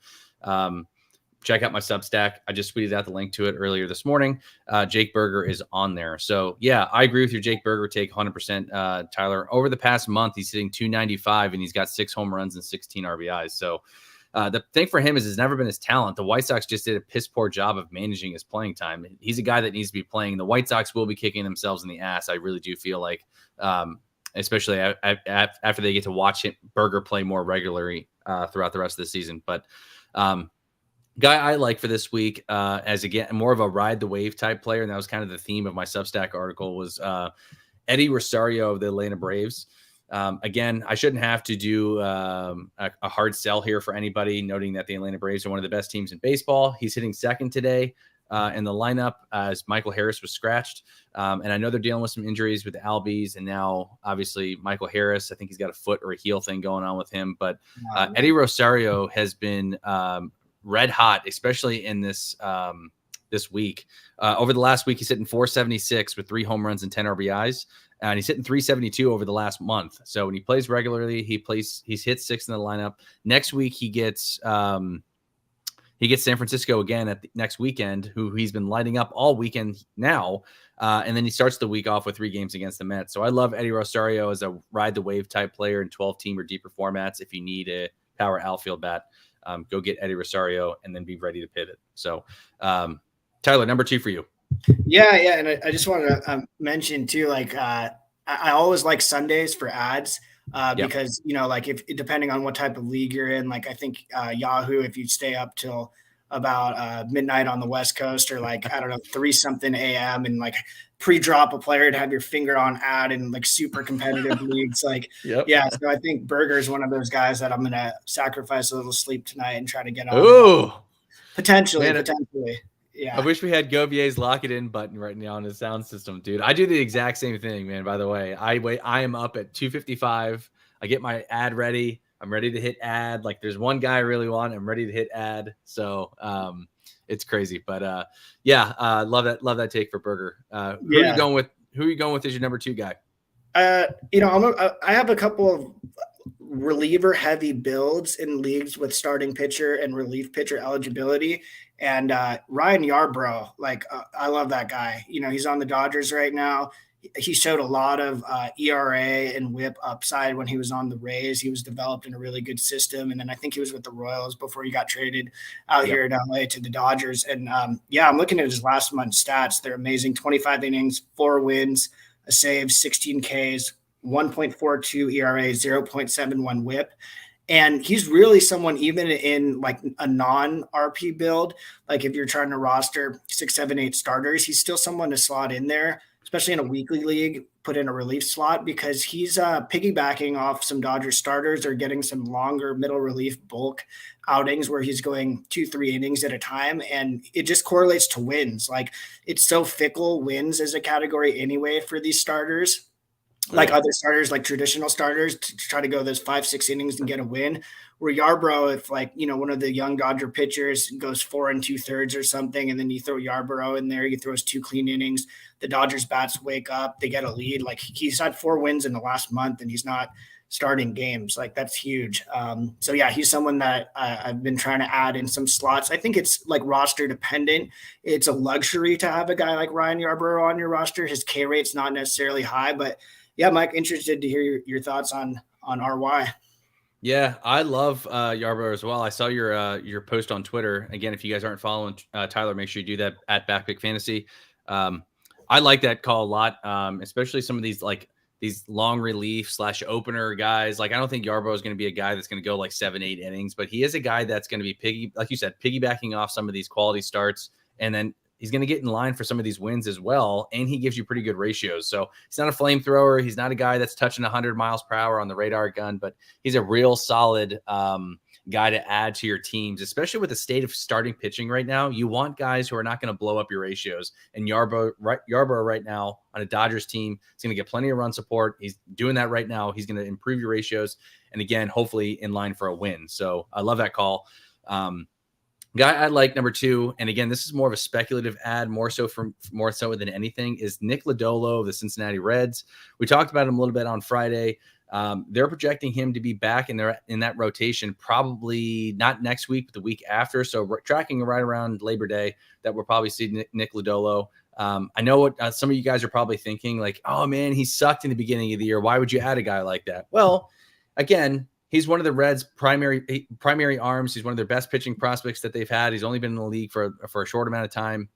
check out my Substack. I just tweeted out the link to it earlier this morning. Jake Burger is on there. So, yeah, I agree with your Jake Burger take 100%, Tyler. Over the past month, he's hitting 295, and he's got 6 home runs and 16 RBIs. So, The thing for him is it's never been his talent. The White Sox just did a piss poor job of managing his playing time. He's a guy that needs to be playing. The White Sox will be kicking themselves in the ass. I really do feel like, especially after they get to watch Burger play more regularly throughout the rest of the season. But guy I like for this week, as again more of a ride the wave type player, and that was kind of the theme of my Substack article, was Eddie Rosario of the Atlanta Braves. Again, I shouldn't have to do a hard sell here for anybody, noting that the Atlanta Braves are one of the best teams in baseball. He's hitting second today in the lineup as Michael Harris was scratched. And I know they're dealing with some injuries with the Albies, and now obviously Michael Harris, I think he's got a foot or a heel thing going on with him. But Eddie Rosario has been red hot, especially in this week. Over the last week, he's hitting 476 with 3 home runs and 10 RBIs. And he's hitting 372 over the last month. So when he plays regularly, he's hit 6 in the lineup. Next week, he gets San Francisco again at the next weekend, who he's been lighting up all weekend now. And then he starts the week off with 3 games against the Mets. So I love Eddie Rosario as a ride the wave type player in 12-team or deeper formats. If you need a power outfield bat, go get Eddie Rosario and then be ready to pivot. So Tyler, number 2 for you. Yeah. And I just wanted to mention too, like I always like Sundays for ads because, like if depending on what type of league you're in, like I think Yahoo, if you stay up till about midnight on the West Coast, or like, I don't know, 3-something a.m. and like pre-drop a player to have your finger on ad in like super competitive leagues. Like, yeah. So I think Burger is one of those guys that I'm going to sacrifice a little sleep tonight and try to get on. Ooh, potentially. Yeah. I wish we had Govier's lock it in button right now on his sound system, dude. I do the exact same thing, man. By the way, I am up at 2:55. I get my ad ready. I'm ready to hit ad. Like there's one guy I really want. I'm ready to hit ad. So it's crazy, but love that take for Burger. Who are you going with? Who are you going with as your number 2 guy? I have a couple of reliever heavy builds in leagues with starting pitcher and relief pitcher eligibility. And Ryan Yarbrough, I love that guy. He's on the Dodgers right now. He showed a lot of ERA and whip upside when he was on the Rays. He was developed in a really good system. And then I think he was with the Royals before he got traded out here in LA to the Dodgers. And I'm looking at his last month's stats. They're amazing. 25 innings, 4 wins, a save, 16 Ks, 1.42 ERA, 0.71 whip. And he's really someone, even in like a non-RP build, like if you're trying to roster 6, 7, 8 starters, he's still someone to slot in there, especially in a weekly league, put in a relief slot, because he's piggybacking off some Dodgers starters or getting some longer middle relief bulk outings where he's going 2-3 innings at a time. And it just correlates to wins. Like it's so fickle, wins as a category anyway for these starters. Like other starters, like traditional starters, to try to go those 5-6 innings and get a win. Where Yarbrough, if one of the young Dodger pitchers goes 4 2/3 or something, and then you throw Yarbrough in there, he throws 2 clean innings, the Dodgers bats wake up, they get a lead. Like he's had 4 wins in the last month, and he's not starting games. Like that's huge. So yeah, he's someone that I've been trying to add in some slots. I think it's like roster dependent. It's a luxury to have a guy like Ryan Yarbrough on your roster. His K rate's not necessarily high, but yeah, Mike, interested to hear your thoughts on RY. Yeah, I love Yarbrough as well. I saw your post on Twitter. Again, if you guys aren't following Tyler, make sure you do that at Backpick Fantasy. I like that call a lot, especially some of these long relief / opener guys. Like I don't think Yarbrough is going to be a guy that's going to go like 7-8 innings, but he is a guy that's going to be like you said, piggybacking off some of these quality starts, and then he's going to get in line for some of these wins as well. And he gives you pretty good ratios. So he's not a flamethrower. He's not a guy that's touching 100 miles per hour on the radar gun, but he's a real solid guy to add to your teams, especially with the state of starting pitching right now. You want guys who are not going to blow up your ratios. And Yarbrough right now on a Dodgers team is going to get plenty of run support. He's doing that right now. He's going to improve your ratios. And again, hopefully in line for a win. So I love that call. Guy I like number 2, and again, this is more of a speculative ad, more so than anything, is Nick Lodolo of the Cincinnati Reds. We talked about him a little bit on Friday. They're projecting him to be back in that rotation, probably not next week, but the week after. So we're tracking right around Labor Day that we'll probably see Nick Lodolo. I know what some of you guys are probably thinking, like, oh man, he sucked in the beginning of the year. Why would you add a guy like that? Well, again, He's one of the Reds' primary arms. He's one of their best pitching prospects that they've had. He's only been in the league for a short amount of time.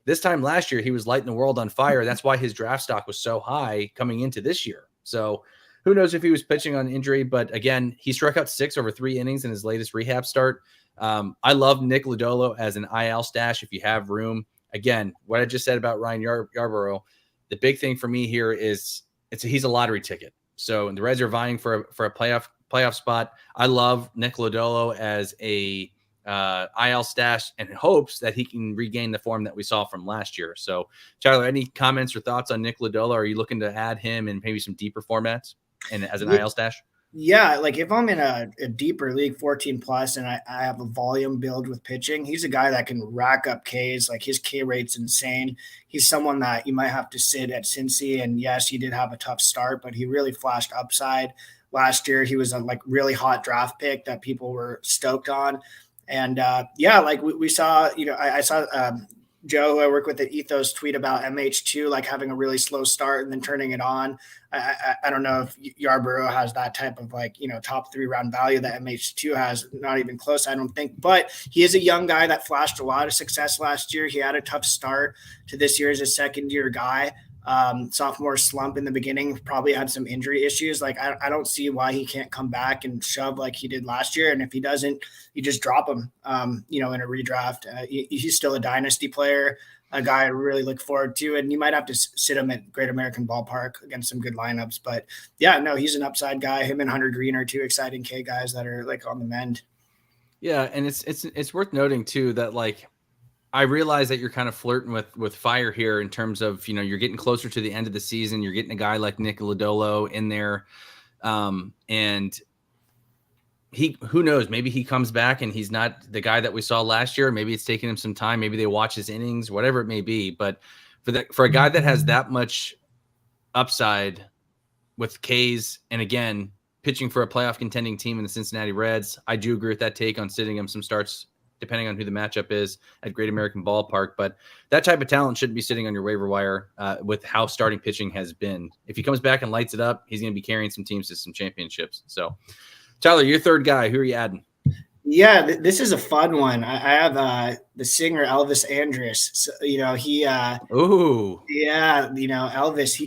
This time last year, he was lighting the world on fire. That's why his draft stock was so high coming into this year. So who knows if he was pitching on injury, but again, he struck out 6 over 3 innings in his latest rehab start. I love Nick Lodolo as an IL stash if you have room. Again, what I just said about Ryan Yarbrough, the big thing for me here is he's a lottery ticket. So the Reds are vying for a playoff spot. I love Nick Lodolo as a IL stash and hopes that he can regain the form that we saw from last year. So, Tyler, any comments or thoughts on Nick Lodolo? Are you looking to add him in maybe some deeper formats and as an IL stash? Yeah, like if I'm in a deeper league, 14 plus, and I have a volume build with pitching, he's a guy that can rack up Ks. Like his K rate's insane. He's someone that you might have to sit at Cincy. And yes, he did have a tough start, but he really flashed upside last year. He was a like really hot draft pick that people were stoked on. And like we saw, I saw Joe, who I work with at Ethos, tweet about MH2 like having a really slow start and then turning it on. I don't know if Yarbrough has that type of top 3 round value that MH2 has. Not even close, I don't think. But he is a young guy that flashed a lot of success last year. He had a tough start to this year as a second-year guy. Sophomore slump in the beginning, probably had some injury issues. Like I don't see why he can't come back and shove like he did last year. And if he doesn't, you just drop him, in a redraft. He's still a dynasty player, a guy I really look forward to. And you might have to sit him at Great American Ballpark against some good lineups. But yeah, no, he's an upside guy. Him and Hunter Green are 2 exciting K guys that are like on the mend. Yeah, and it's worth noting too that like I realize that you're kind of flirting with fire here in terms of, you're getting closer to the end of the season. You're getting a guy like Nick Lodolo in there. And who knows, maybe he comes back and he's not the guy that we saw last year. Maybe it's taking him some time. Maybe they watch his innings, whatever it may be. But for a guy that has that much upside with K's, and again, pitching for a playoff contending team in the Cincinnati Reds, I do agree with that take on sitting him some starts depending on who the matchup is at Great American Ballpark. But that type of talent shouldn't be sitting on your waiver wire with how starting pitching has been. If he comes back and lights it up, he's going to be carrying some teams to some championships. So, Tyler, your third guy. Who are you adding? Yeah, this is a fun one. I have the singer Elvis Andrus. So, he. Elvis.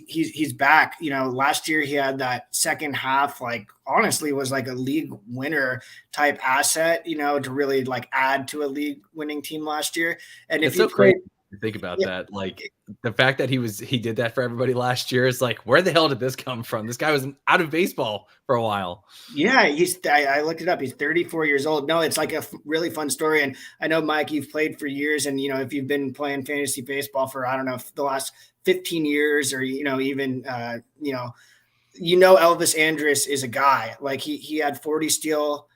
He's back. Last year he had that second half. Like honestly, was like a league winner type asset. To really like add to a league winning team last year. And if you great to think about that, like the fact that he did that for everybody last year is like, where the hell did this come from? This guy was out of baseball for a while. Yeah, I looked it up. He's 34 years old. No, it's like a really fun story. And I know, Mike, you've played for years, and if you've been playing fantasy baseball for I don't know the last 15 years, or even Elvis Andrus is a guy. Like he had 40 steal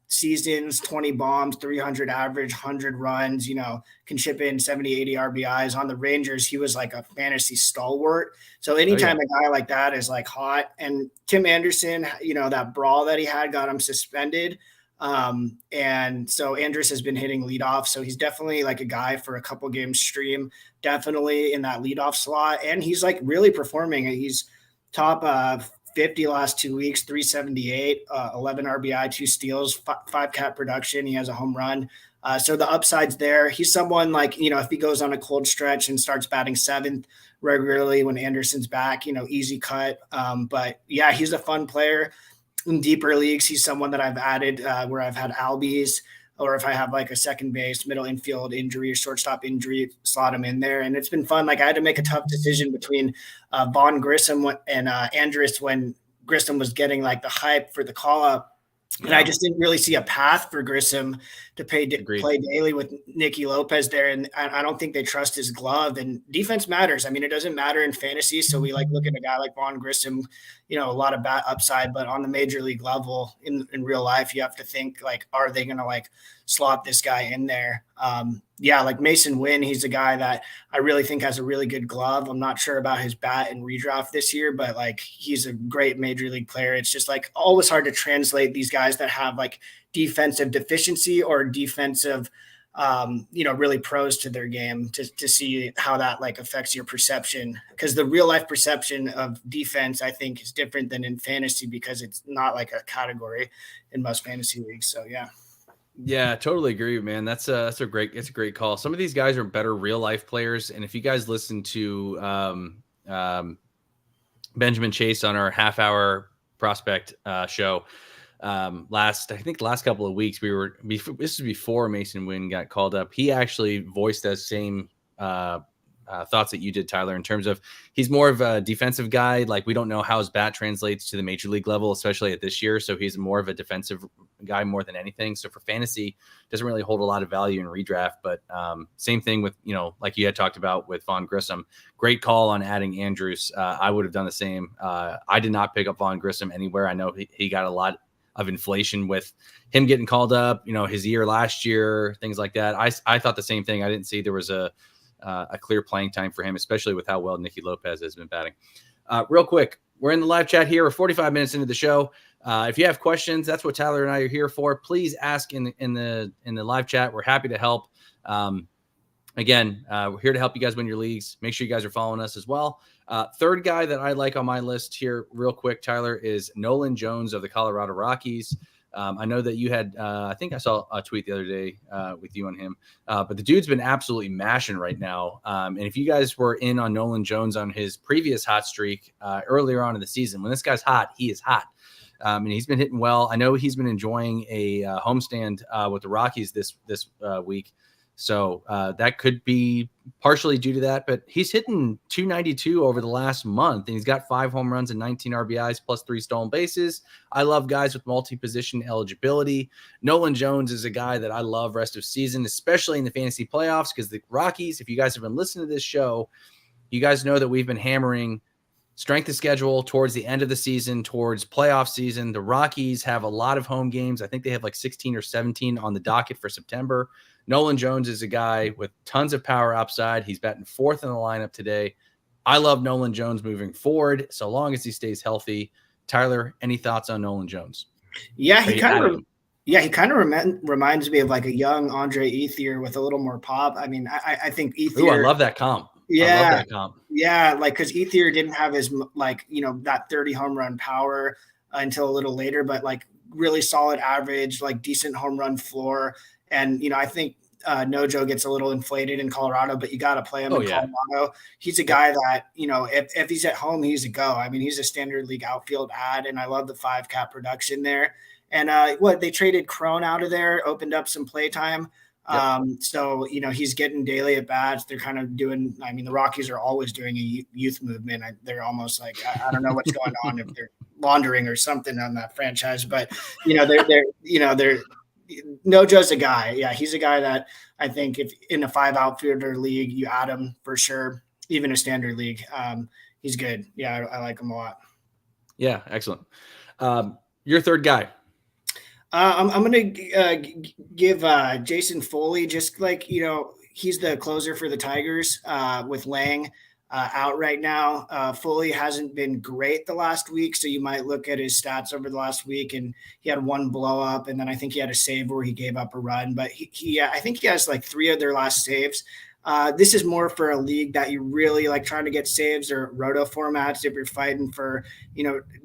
seasons, 20 bombs, 300 average, 100 runs, can chip in 70, 80 RBIs. On the Rangers, he was like a fantasy stalwart. So anytime a guy like that is like hot, and Tim Anderson, that brawl that he had got him suspended. And so Andrus has been hitting leadoff. So he's definitely like a guy for a couple games stream, definitely in that leadoff slot. And he's like really performing. He's top 50 last 2 weeks, 378, 11 RBI, 2 steals, 5 cat production. He has a home run. So the upside's there. He's someone like, if he goes on a cold stretch and starts batting 7th regularly when Anderson's back, easy cut. But yeah, he's a fun player in deeper leagues. He's someone that I've added where I've had Albies, or if I have like a second base, middle infield injury or shortstop injury, slot him in there. And it's been fun. Like I had to make a tough decision between Vaughn Grissom and Andrus when Grissom was getting like the hype for the call up. And I just didn't really see a path for Grissom to play daily with Nicky Lopez there. And I don't think they trust his glove, and defense matters. I mean, it doesn't matter in fantasy. So we like look at a guy like Vaughn Grissom, a lot of bat upside, but on the major league level in real life, you have to think like, are they going to like slot this guy in there? Like Mason Wynn, he's a guy that I really think has a really good glove. I'm not sure about his bat and redraft this year, but like he's a great major league player. It's just like always hard to translate these guys that have like defensive deficiency or defensive really pros to their game to see how that like affects your perception. Because the real life perception of defense, I think, is different than in fantasy because it's not like a category in most fantasy leagues. So yeah. Yeah, totally agree, man. It's a great call. Some of these guys are better real life players, and if you guys listen to Benjamin Chase on our half hour prospect show last couple of weeks, this was before Mason Wynn got called up. He actually voiced those same thoughts that you did, Tyler, in terms of he's more of a defensive guy. Like, we don't know how his bat translates to the major league level, especially at this year. So he's more of a defensive guy more than anything. So for fantasy, doesn't really hold a lot of value in redraft. But same thing with, like you had talked about with Vaughn Grissom. Great call on adding Andrews. I would have done the same. I did not pick up Vaughn Grissom anywhere. I know he got a lot of inflation with him getting called up, his year last year, things like that. I thought the same thing. I didn't see there was a clear playing time for him, especially with how well Nicky Lopez has been batting. Real quick, we're in the live chat here. We're 45 minutes into the show. If you have questions, that's what Tyler and I are here for. Please ask in the live chat. We're happy to help. Again, we're here to help you guys win your leagues. Make sure you guys are following us as well. Third guy that I like on my list here, real quick, Tyler, is Nolan Jones of the Colorado Rockies. I know that you had, I think I saw a tweet the other day with you on him, but the dude's been absolutely mashing right now. And if you guys were in on Nolan Jones on his previous hot streak earlier on in the season, when this guy's hot, he is hot. And he's been hitting well. I know he's been enjoying a homestand with the Rockies this week. So that could be partially due to that, but he's hitting 292 over the last month, and he's got 5 home runs and 19 RBIs plus 3 stolen bases. I love guys with multi-position eligibility. Nolan Jones is a guy that I love rest of season, especially in the fantasy playoffs, because the Rockies, if you guys have been listening to this show, you guys know that we've been hammering strength of schedule towards the end of the season, towards playoff season. The Rockies have a lot of home games. I think they have like 16 or 17 on the docket for September. Nolan Jones is a guy with tons of power upside. He's batting 4th in the lineup today. I love Nolan Jones moving forward, so long as he stays healthy. Tyler, any thoughts on Nolan Jones? Yeah, he kind of reminds me of like a young Andre Ethier with a little more pop. I mean, I think Ethier. Ooh, I love that comp. Yeah, I love that comp. Yeah, like because Ethier didn't have his that 30 home run power until a little later, but like really solid average, like decent home run floor. And, I think Nojo gets a little inflated in Colorado, but you got to play him in Colorado. He's a guy that, if he's at home, he's a go. I mean, he's a standard league outfield ad, and I love the 5 cap production there. And they traded Crone out of there, opened up some play time. So, he's getting daily at bats. They're kind of doing, the Rockies are always doing a youth movement. They're almost like, I don't know what's going on, if they're laundering or something on that franchise, but, they're Nojo's a guy. Yeah, he's a guy that I think if in a 5 outfielder league, you add him for sure. Even a standard league, he's good. Yeah, I like him a lot. Yeah, excellent. Your third guy. I'm going to give Jason Foley, just like, he's the closer for the Tigers with Lang out right now. Foley hasn't been great the last week, so you might look at his stats over the last week, and he had 1 blow up, and then I think he had a save where he gave up a run, but he I think he has like 3 of their last saves. This is more for a league that you really like trying to get saves or roto formats if you're fighting for,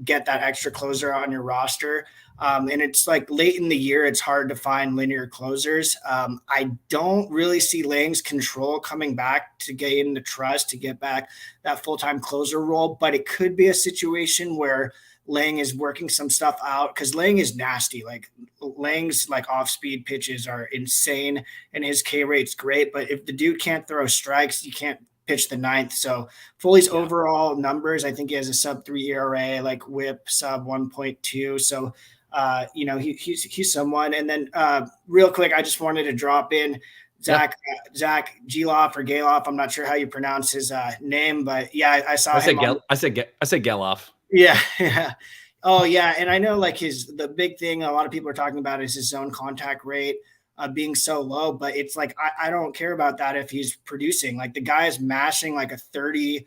get that extra closer on your roster. And it's like late in the year, it's hard to find linear closers. I don't really see Lang's control coming back to gain the trust to get back that full-time closer role, but it could be a situation where Lang is working some stuff out because Lang is nasty. Like Lang's like off-speed pitches are insane and his K rate's great, but if the dude can't throw strikes, you can't pitch the 9th. So Foley's overall numbers, I think he has a sub 3 ERA, like whip sub 1.2. So he's someone. And then real quick, I just wanted to drop in Zach Geloff or Galoff. I'm not sure how you pronounce his name, but yeah, I saw him. I said Geloff. Yeah. Oh yeah. And I know like the big thing a lot of people are talking about is his zone contact rate being so low, but it's like, I don't care about that if he's producing. Like the guy is mashing like a 30-40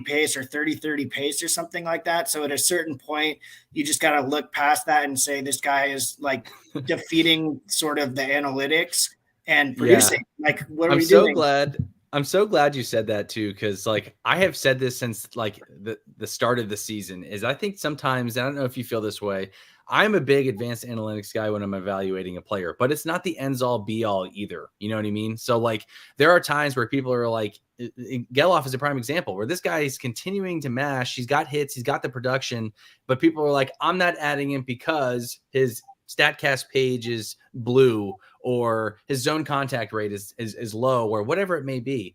pace or 30-30 pace or something like that. So at a certain point, you just got to look past that and say, this guy is like defeating sort of the analytics. and Yeah. producing. Like, what are I'm we so doing? glad. I'm so glad you said that too, because like I have said this since like the start of the season. Is I think sometimes I don't know if you feel this way. I'm a big advanced analytics guy when I'm evaluating a player, but it's not the ends all be all either. You know what I mean? So like there are times where people are like, Geloff is a prime example where this guy is continuing to mash. He's got hits, he's got the production, but people are like, I'm not adding him because his Statcast page is blue or his zone contact rate is low or whatever it may be.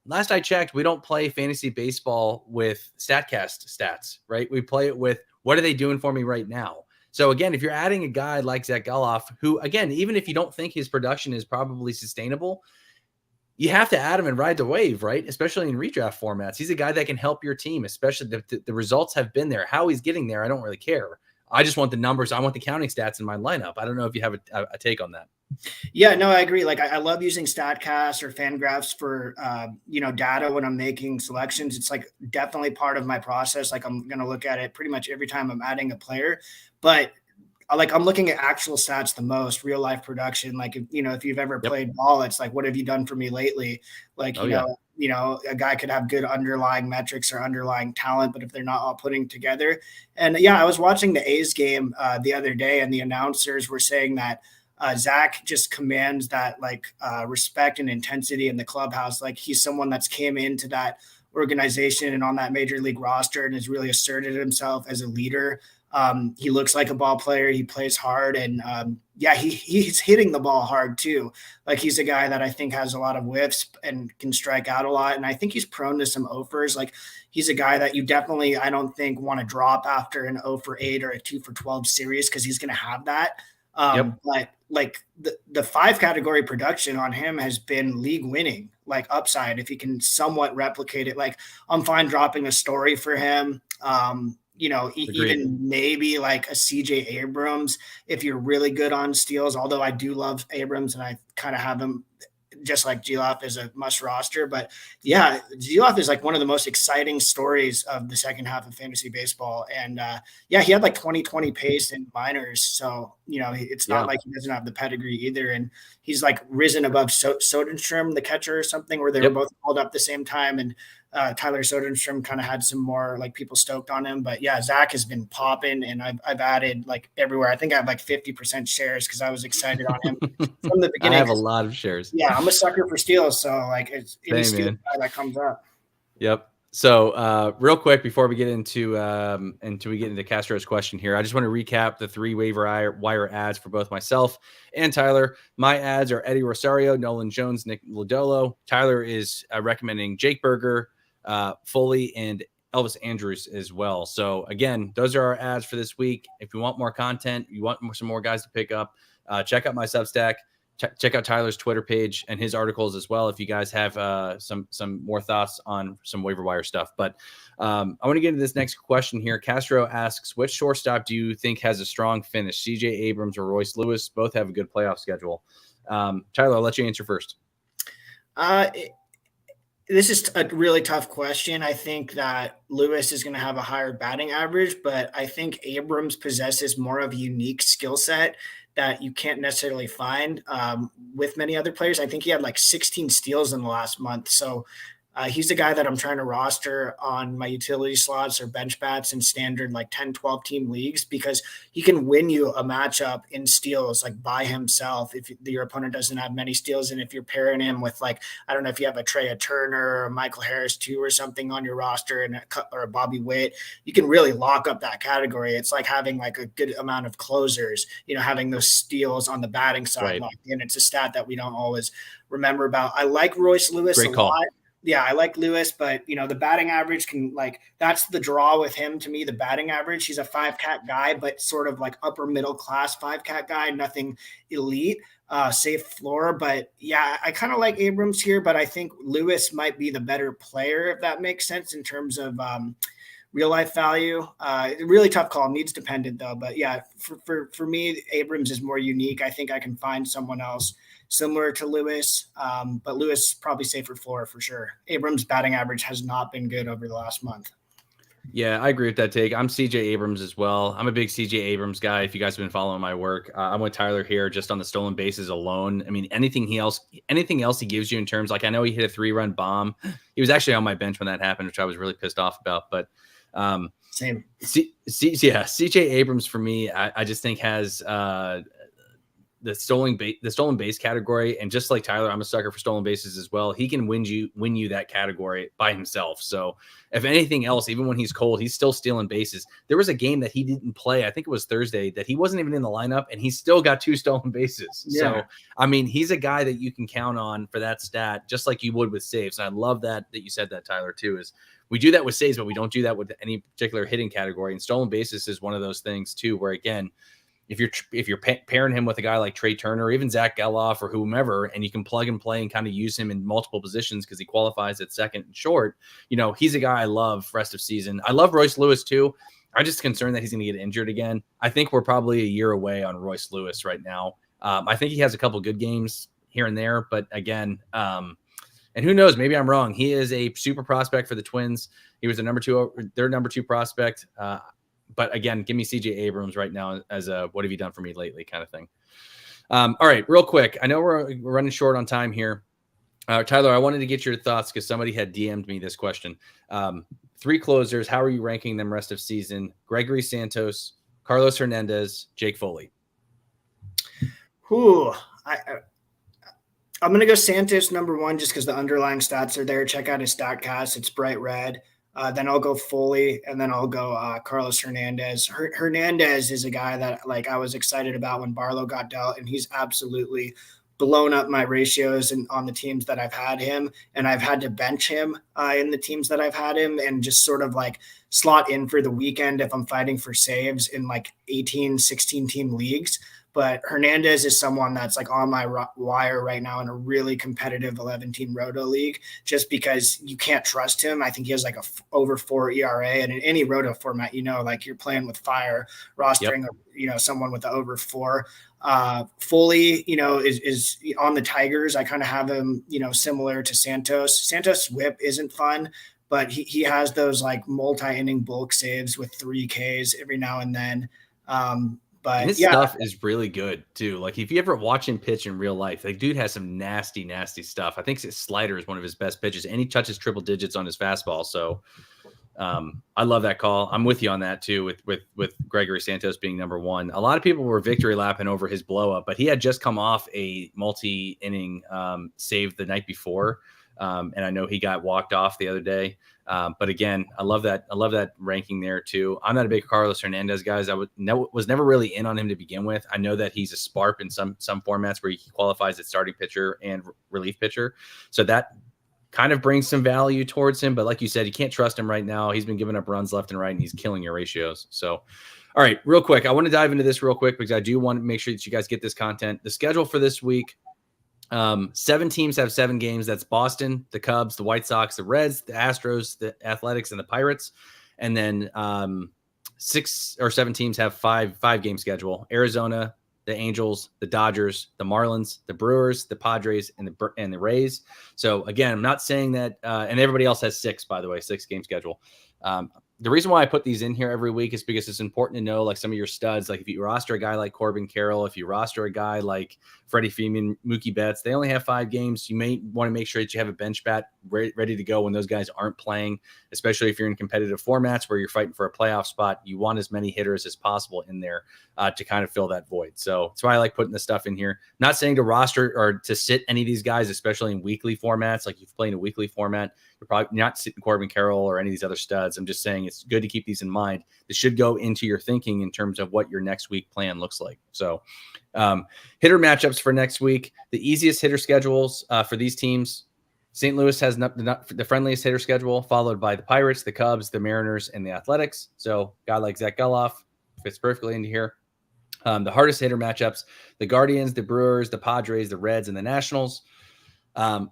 Last I checked, we don't play fantasy baseball with Statcast stats, right? We play it with what are they doing for me right now? So again, if you're adding a guy like Zach Geloff, who again, even if you don't think his production is probably sustainable, you have to add him and ride the wave, right? Especially in redraft formats. He's a guy that can help your team, especially the results have been there. How he's getting there, I don't really care. I just want the numbers. I want the counting stats in my lineup. I don't know if you have a take on that. Yeah, no, I agree. Like, I love using Statcast or Fangraphs for data when I'm making selections. It's like definitely part of my process. Like, I'm going to look at it pretty much every time I'm adding a player, but like I'm looking at actual stats the most, real life production. Like, if you've ever played ball, it's like, what have you done for me lately? Like, a guy could have good underlying metrics or underlying talent, but if they're not all putting together. And yeah, I was watching the A's game the other day, and the announcers were saying that Zach just commands that respect and intensity in the clubhouse. Like, he's someone that's came into that organization and on that major league roster and has really asserted himself as a leader. He looks like a ball player. He plays hard, and he's hitting the ball hard too. Like, he's a guy that I think has a lot of whiffs and can strike out a lot. And I think he's prone to some offers. Like, he's a guy that you definitely, I don't think, want to drop after an 0 for 8 or a 2 for 12 series, because he's going to have that. But like the 5 category production on him has been league winning, like upside. If he can somewhat replicate it, like I'm fine dropping a Story for him. Even maybe like a CJ Abrams if you're really good on steals, although I do love Abrams and I kind of have him just like Geloff is a must roster. But yeah, Geloff is like one of the most exciting stories of the second half of fantasy baseball. And he had like 2020 pace in minors. So, it's not like he doesn't have the pedigree either. And he's like risen above Soderstrom, the catcher or something, where they were both called up at the same time. And Tyler Soderstrom kind of had some more like people stoked on him. But yeah, Zach has been popping, and I've added like everywhere. I think I have like 50% shares because I was excited on him from the beginning. I have a lot of shares. Yeah, I'm a sucker for steals, so like it's any steal guy that comes up. Yep. So real quick before we get into Castro's question here, I just want to recap the 3 waiver wire ads for both myself and Tyler. My ads are Eddie Rosario, Nolan Jones, Nick Lodolo. Tyler is recommending Jake Berger, Foley, and Elvis Andrus as well. So again, those are our ads for this week. If you want more content, you want some more guys to pick up, check out my Substack. Check out Tyler's Twitter page and his articles as well if you guys have some more thoughts on some waiver wire stuff. But I want to get into this next question here. Castro asks, which shortstop do you think has a strong finish, CJ Abrams or Royce Lewis? Both have a good playoff schedule. Tyler, I'll let you answer first. This is a really tough question. I think that Lewis is going to have a higher batting average, but I think Abrams possesses more of a unique skill set that you can't necessarily find with many other players. I think he had like 16 steals in the last month. So he's the guy that I'm trying to roster on my utility slots or bench bats in standard like 10, 12 team leagues, because he can win you a matchup in steals like by himself if your opponent doesn't have many steals. And if you're pairing him with like, I don't know if you have a Trey Turner or Michael Harris too or something on your roster and or a Bobby Witt, you can really lock up that category. It's like having like a good amount of closers, having those steals on the batting side locked in. It's a stat that we don't always remember about. I like Royce Lewis a lot. Yeah, I like Lewis, but the batting average that's the draw with him to me, the batting average. He's a 5-cat guy, but sort of like upper middle class 5-cat guy, nothing elite, safe floor. But yeah, I kind of like Abrams here, but I think Lewis might be the better player, if that makes sense in terms of real life value. Really tough call, needs dependent though. But yeah, for me, Abrams is more unique. I think I can find someone else similar to Lewis, but Lewis probably safer floor for sure. Abrams' batting average has not been good over the last month. Yeah, I agree with that take. I'm CJ Abrams as well. I'm a big CJ Abrams guy. If you guys have been following my work, I'm with Tyler here just on the stolen bases alone. I mean, anything else he gives you in terms, like, I know he hit a 3-run bomb. He was actually on my bench when that happened, which I was really pissed off about. But Same. CJ Abrams for me, I just think has the stolen base category, and just like Tyler, I'm a sucker for stolen bases as well. He can win you that category by himself. So if anything else, even when he's cold, he's still stealing bases. There was a game that he didn't play, I think it was Thursday, that he wasn't even in the lineup, and he still got 2 stolen bases. Yeah. So I mean, he's a guy that you can count on for that stat, just like you would with saves. And I love that you said that, Tyler, too. Is we do that with saves, but we don't do that with any particular hitting category. And stolen bases is one of those things too, where again, if you're pairing him with a guy like Trey Turner or even Zach Geloff or whomever, and you can plug and play and kind of use him in multiple positions because he qualifies at second and short, he's a guy I love rest of season. I love Royce Lewis too. I'm just concerned that he's going to get injured again. I think we're probably a year away on Royce Lewis right now. I think he has a couple good games here and there, but again, and who knows, maybe I'm wrong. He is a super prospect for the Twins. He was their number two prospect. But again, give me CJ Abrams right now as a what have you done for me lately kind of thing. All right, real quick. I know we're running short on time here. Tyler, I wanted to get your thoughts because somebody had DM'd me this question. 3 closers, how are you ranking them rest of season? Gregory Santos, Carlos Hernandez, Jake Foley. I'm going to go Santos number 1 just because the underlying stats are there. Check out his StatCast. It's bright red. Then I'll go Foley, and then I'll go Carlos Hernandez. Hernandez is a guy that I was excited about when Barlow got dealt, and he's absolutely blown up my ratios on the teams that I've had him, and I've had to bench him in the teams that I've had him, and just sort of slot in for the weekend if I'm fighting for saves in 18, 16 team leagues. But Hernandez is someone that's on my wire right now in a really competitive 11-team Roto league, just because you can't trust him. I think he has a over 4 ERA, and in any Roto format, you're playing with fire, rostering, someone with the over 4. Foley, is on the Tigers. I kind of have him, similar to Santos. Santos' whip isn't fun, but he has those multi-inning bulk saves with 3 Ks every now and then. But his stuff is really good too. If you ever watch him pitch in real life, dude has some nasty, nasty stuff. I think his slider is one of his best pitches, and he touches triple digits on his fastball. So I love that call. I'm with you on that too, with Gregory Santos being number 1. A lot of people were victory lapping over his blow up, but he had just come off a multi-inning save the night before. And I know he got walked off the other day. But again, I love that ranking there too. I'm not a big Carlos Hernandez guys. I was never really in on him to begin with. I know that he's a sparp in some formats where he qualifies as starting pitcher and relief pitcher. So that kind of brings some value towards him. But like you said, you can't trust him right now. He's been giving up runs left and right, and he's killing your ratios. So, all right, real quick. I want to dive into this real quick because I do want to make sure that you guys get this content. The schedule for this week, 7 teams have 7 games. That's Boston, the Cubs, the White Sox, the Reds, the Astros, the Athletics, and the Pirates. And then 6 or 7 teams have 5 game schedule. Arizona, the Angels, the Dodgers, the Marlins, the Brewers, the Padres, and the Rays. So again, I'm not saying that, and everybody else has 6, by the way, 6 game schedule. The reason why I put these in here every week is because it's important to know some of your studs. If you roster a guy like Corbin Carroll, if you roster a guy like Freddie Freeman, Mookie Betts, they only have 5 games. You may want to make sure that you have a bench bat ready to go when those guys aren't playing, especially if you're in competitive formats where you're fighting for a playoff spot. You want as many hitters as possible in there to kind of fill that void. So that's why I like putting this stuff in here. Not saying to roster or to sit any of these guys, especially in weekly formats. If you play in a weekly format, you're probably not sitting Corbin Carroll or any of these other studs. I'm just saying it's good to keep these in mind. This should go into your thinking in terms of what your next week plan looks like. So hitter matchups for next week, the easiest hitter schedules for these teams. St. Louis has the friendliest hitter schedule, followed by the Pirates, the Cubs, the Mariners, and the Athletics. So a guy like Zach Geloff fits perfectly into here. The hardest hitter matchups, the Guardians, the Brewers, the Padres, the Reds, and the Nationals.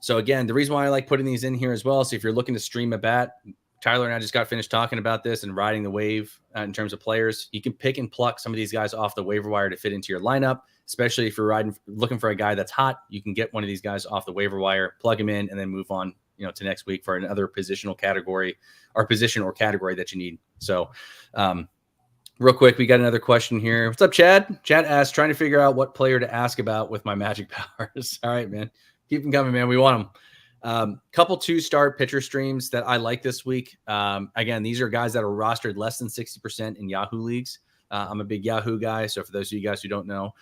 So again, the reason why I like putting these in here as well, so if you're looking to stream a bat, Tyler and I just got finished talking about this and riding the wave in terms of players. You can pick and pluck some of these guys off the waiver wire to fit into your lineup, especially if you're looking for a guy that's hot. You can get one of these guys off the waiver wire, plug him in, and then move on, to next week for another positional category or position or category that you need. So, real quick, we got another question here. What's up, Chad? Chad asked, trying to figure out what player to ask about with my magic powers. All right, man. Keep them coming, man. We want them. Couple 2-star pitcher streams that I like this week. Again, these are guys that are rostered less than 60% in Yahoo leagues. I'm a big Yahoo guy. So for those of you guys who don't know,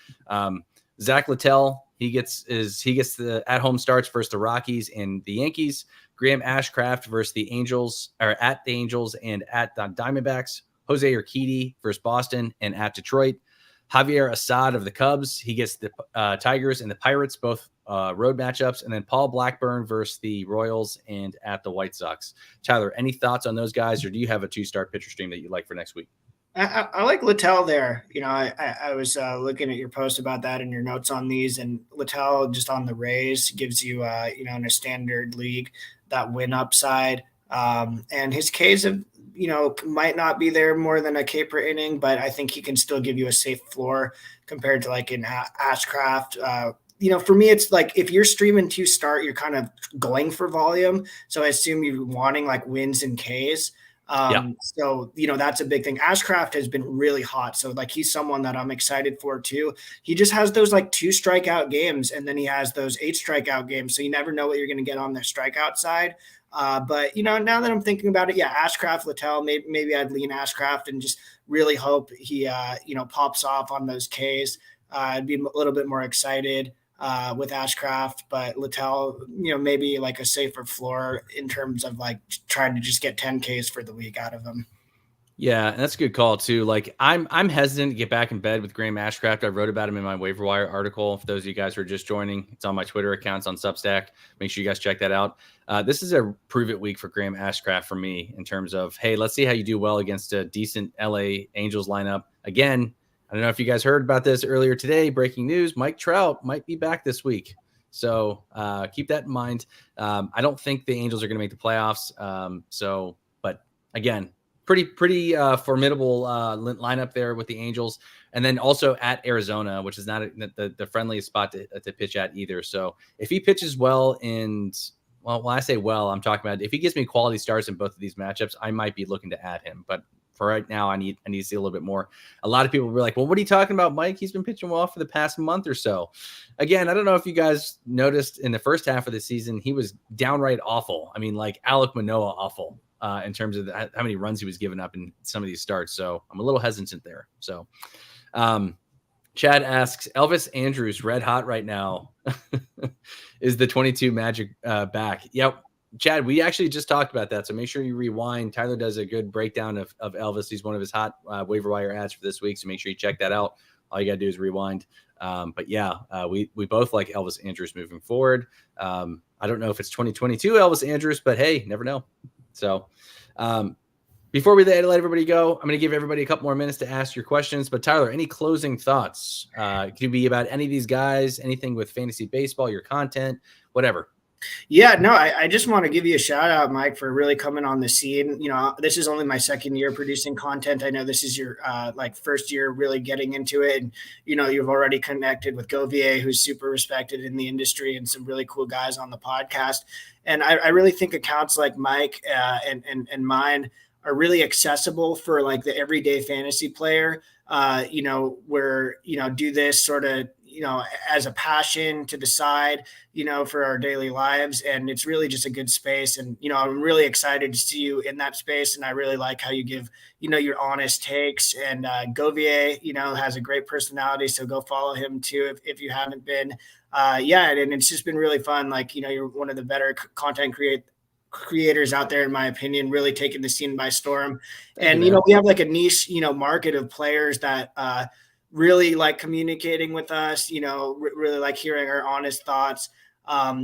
Zach Littell, he gets the at-home starts versus the Rockies and the Yankees. Graham Ashcraft versus the Angels, or at the Angels and at the Diamondbacks. Jose Urquidy versus Boston and at Detroit. Javier Assad of the Cubs, he gets the Tigers and the Pirates, both road matchups. And then Paul Blackburn versus the Royals and at the White Sox. Tyler, any thoughts on those guys, or do you have a 2-star pitcher stream that you like for next week? I like Littell there. I was looking at your post about that and your notes on these, and Littell just on the Rays gives you, in a standard league, that win upside. And his Ks have, might not be there more than a K per inning, but I think he can still give you a safe floor compared to like in Ashcraft. For me, it's like if you're streaming 2-start, you're kind of going for volume. So I assume you're wanting like wins and Ks. So, that's a big thing. Ashcraft has been really hot. So like, he's someone that I'm excited for too. He just has those like 2 strikeout games, and then he has those 8 strikeout games. So you never know what you're going to get on the strikeout side. But now that I'm thinking about it, Ashcraft, Littell, maybe I'd lean Ashcraft and just really hope he, pops off on those Ks. I'd be a little bit more excited with Ashcraft, but Littell, maybe like a safer floor in terms of like trying to just get 10 Ks for the week out of him. Yeah, and that's a good call too. Like I'm hesitant to get back in bed with Graham Ashcraft. I wrote about him in my waiver wire article. For those of you guys who are just joining, it's on my Twitter accounts on Substack. Make sure you guys check that out. This is a prove it week for Graham Ashcraft for me in terms of, hey, let's see how you do well against a decent LA Angels lineup. Again, I don't know if you guys heard about this earlier today. Breaking news: Mike Trout might be back this week. So keep that in mind. I don't think the Angels are going to make the playoffs. But again, pretty formidable lineup there with the Angels, and then also at Arizona, which is not the friendliest spot to pitch at either. So if he pitches well, when I say well, I'm talking about if he gives me quality starts in both of these matchups, I might be looking to add him. But for right now, I need to see a little bit more. A lot of people were like, well, what are you talking about, Mike? He's been pitching well for the past month or so. Again, I don't know if you guys noticed in the first half of the season, he was downright awful. I mean, like Alek Manoah awful in terms of how many runs he was giving up in some of these starts. So I'm a little hesitant there. So Chad asks, Elvis Andrus red hot right now. Is the 22 Magic back? Yep. Chad, we actually just talked about that, so make sure you rewind. Tyler does a good breakdown of Elvis. He's one of his hot waiver wire ads for this week, so make sure you check that out. All you got to do is rewind. But yeah, we both like Elvis Andrus moving forward. I don't know if it's 2022 Elvis Andrus, but hey, never know. So before we let everybody go, I'm going to give everybody a couple more minutes to ask your questions. But Tyler, any closing thoughts? It could be about any of these guys, anything with fantasy baseball, your content, whatever. Yeah, no, I just want to give you a shout out, Mike, for really coming on the scene. This is only my second year producing content. I know this is your first year really getting into it. And, you've already connected with Govier, who's super respected in the industry, and some really cool guys on the podcast. And I really think accounts like Mike and mine are really accessible for like the everyday fantasy player, where, do this sort of, as a passion to the side, for our daily lives. And it's really just a good space. And, I'm really excited to see you in that space. And I really like how you give, your honest takes. And Govier, has a great personality. So go follow him too if you haven't been. And it's just been really fun. Like, you're one of the better content creators out there, in my opinion, really taking the scene by storm. And, we have like a niche, market of players that, really like communicating with us, really like hearing our honest thoughts.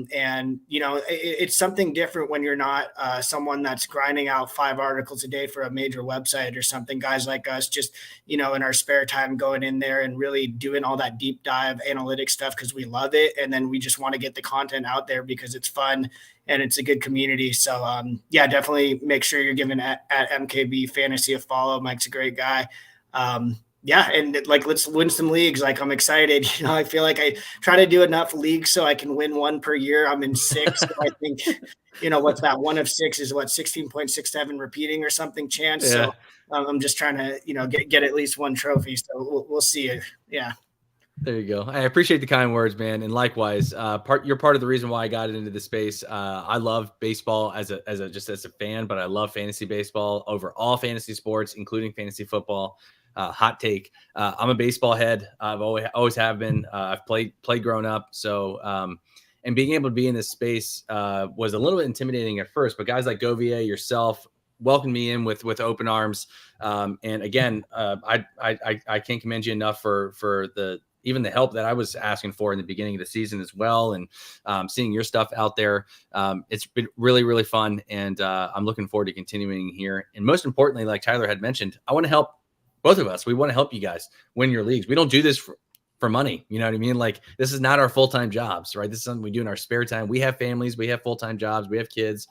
It's something different when you're not someone that's grinding out 5 articles a day for a major website or something. Guys like us just, in our spare time going in there and really doing all that deep dive analytic stuff because we love it. And then we just want to get the content out there because it's fun and it's a good community. So definitely make sure you're giving at MKB Fantasy a follow. Mike's a great guy. Yeah, and like let's win some leagues. Like I'm excited. I feel like I try to do enough leagues so I can win one per year. I'm in 6, so I think what's that? One of 6 is what 16.67 repeating or something chance. Yeah. So I'm just trying to get at least one trophy. So we'll see. Yeah. There you go. I appreciate the kind words, man. And likewise, you're part of the reason why I got into this space. I love baseball as a fan, but I love fantasy baseball over all fantasy sports, including fantasy football. Hot take. I'm a baseball head. I've always have been. I've played growing up. So, and being able to be in this space was a little bit intimidating at first, but guys like Govier, yourself, welcomed me in with open arms. And again, I can't commend you enough for even the help that I was asking for in the beginning of the season as well. And seeing your stuff out there, it's been really, really fun. And I'm looking forward to continuing here. And most importantly, like Tyler had mentioned, I want to help both of us. We want to help you guys win your leagues. We don't do this for money. You know what I mean? Like, this is not our full-time jobs, right? This is something we do in our spare time. We have families, we have full-time jobs, we have kids,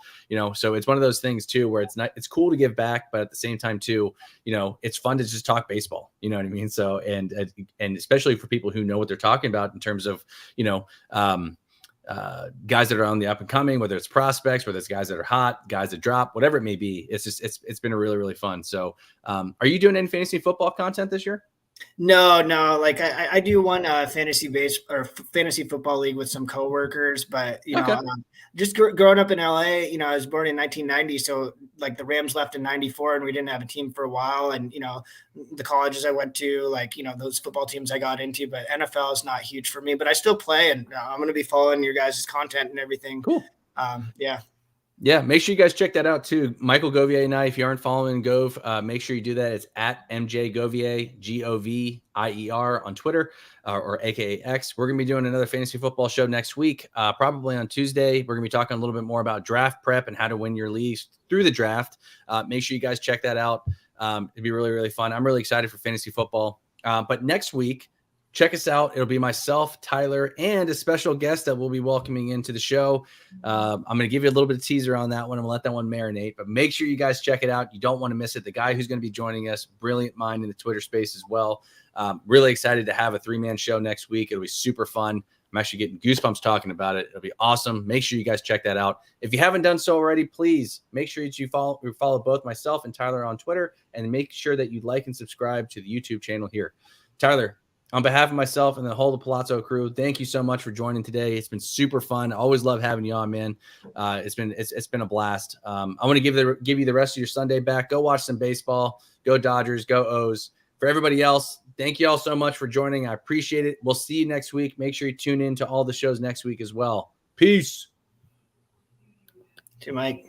so it's one of those things too, where it's cool to give back, but at the same time too, it's fun to just talk baseball, you know what I mean? So, and especially for people who know what they're talking about in terms of, guys that are on the up and coming, whether it's prospects, whether it's guys that are hot, guys that drop, whatever it may be. It's been a really, really fun. So, are you doing any fantasy football content this year? No. Like I do one fantasy football league with some coworkers, but Okay. Just growing up in LA, I was born in 1990, so like the Rams left in 94, and we didn't have a team for a while. And the colleges I went to, like those football teams I got into, but NFL is not huge for me. But I still play, and I'm going to be following your guys' content and everything. Cool. Yeah. Yeah, make sure you guys check that out too. Michael Govier and I, if you aren't following Gove, make sure you do that. It's at MJ Govier, Govier on Twitter or AKA X. We're going to be doing another fantasy football show next week, probably on Tuesday. We're going to be talking a little bit more about draft prep and how to win your leagues through the draft. Make sure you guys check that out. It'd be really, really fun. I'm really excited for fantasy football. But next week, check us out. It'll be myself, Tyler, and a special guest that we'll be welcoming into the show. I'm going to give you a little bit of teaser on that one. I'm going to let that one marinate, but make sure you guys check it out. You don't want to miss it. The guy who's going to be joining us, brilliant mind in the Twitter space as well. Really excited to have a 3-man show next week. It'll be super fun. I'm actually getting goosebumps talking about it. It'll be awesome. Make sure you guys check that out. If you haven't done so already, please make sure that you follow both myself and Tyler on Twitter, and make sure that you like and subscribe to the YouTube channel here. Tyler, on behalf of myself and the whole Palazzo crew, thank you so much for joining today. It's been super fun. I always love having you on, man. It's been a blast. I want to give you the rest of your Sunday back. Go watch some baseball. Go Dodgers. Go O's. For everybody else, thank you all so much for joining. I appreciate it. We'll see you next week. Make sure you tune in to all the shows next week as well. Peace. To Mike.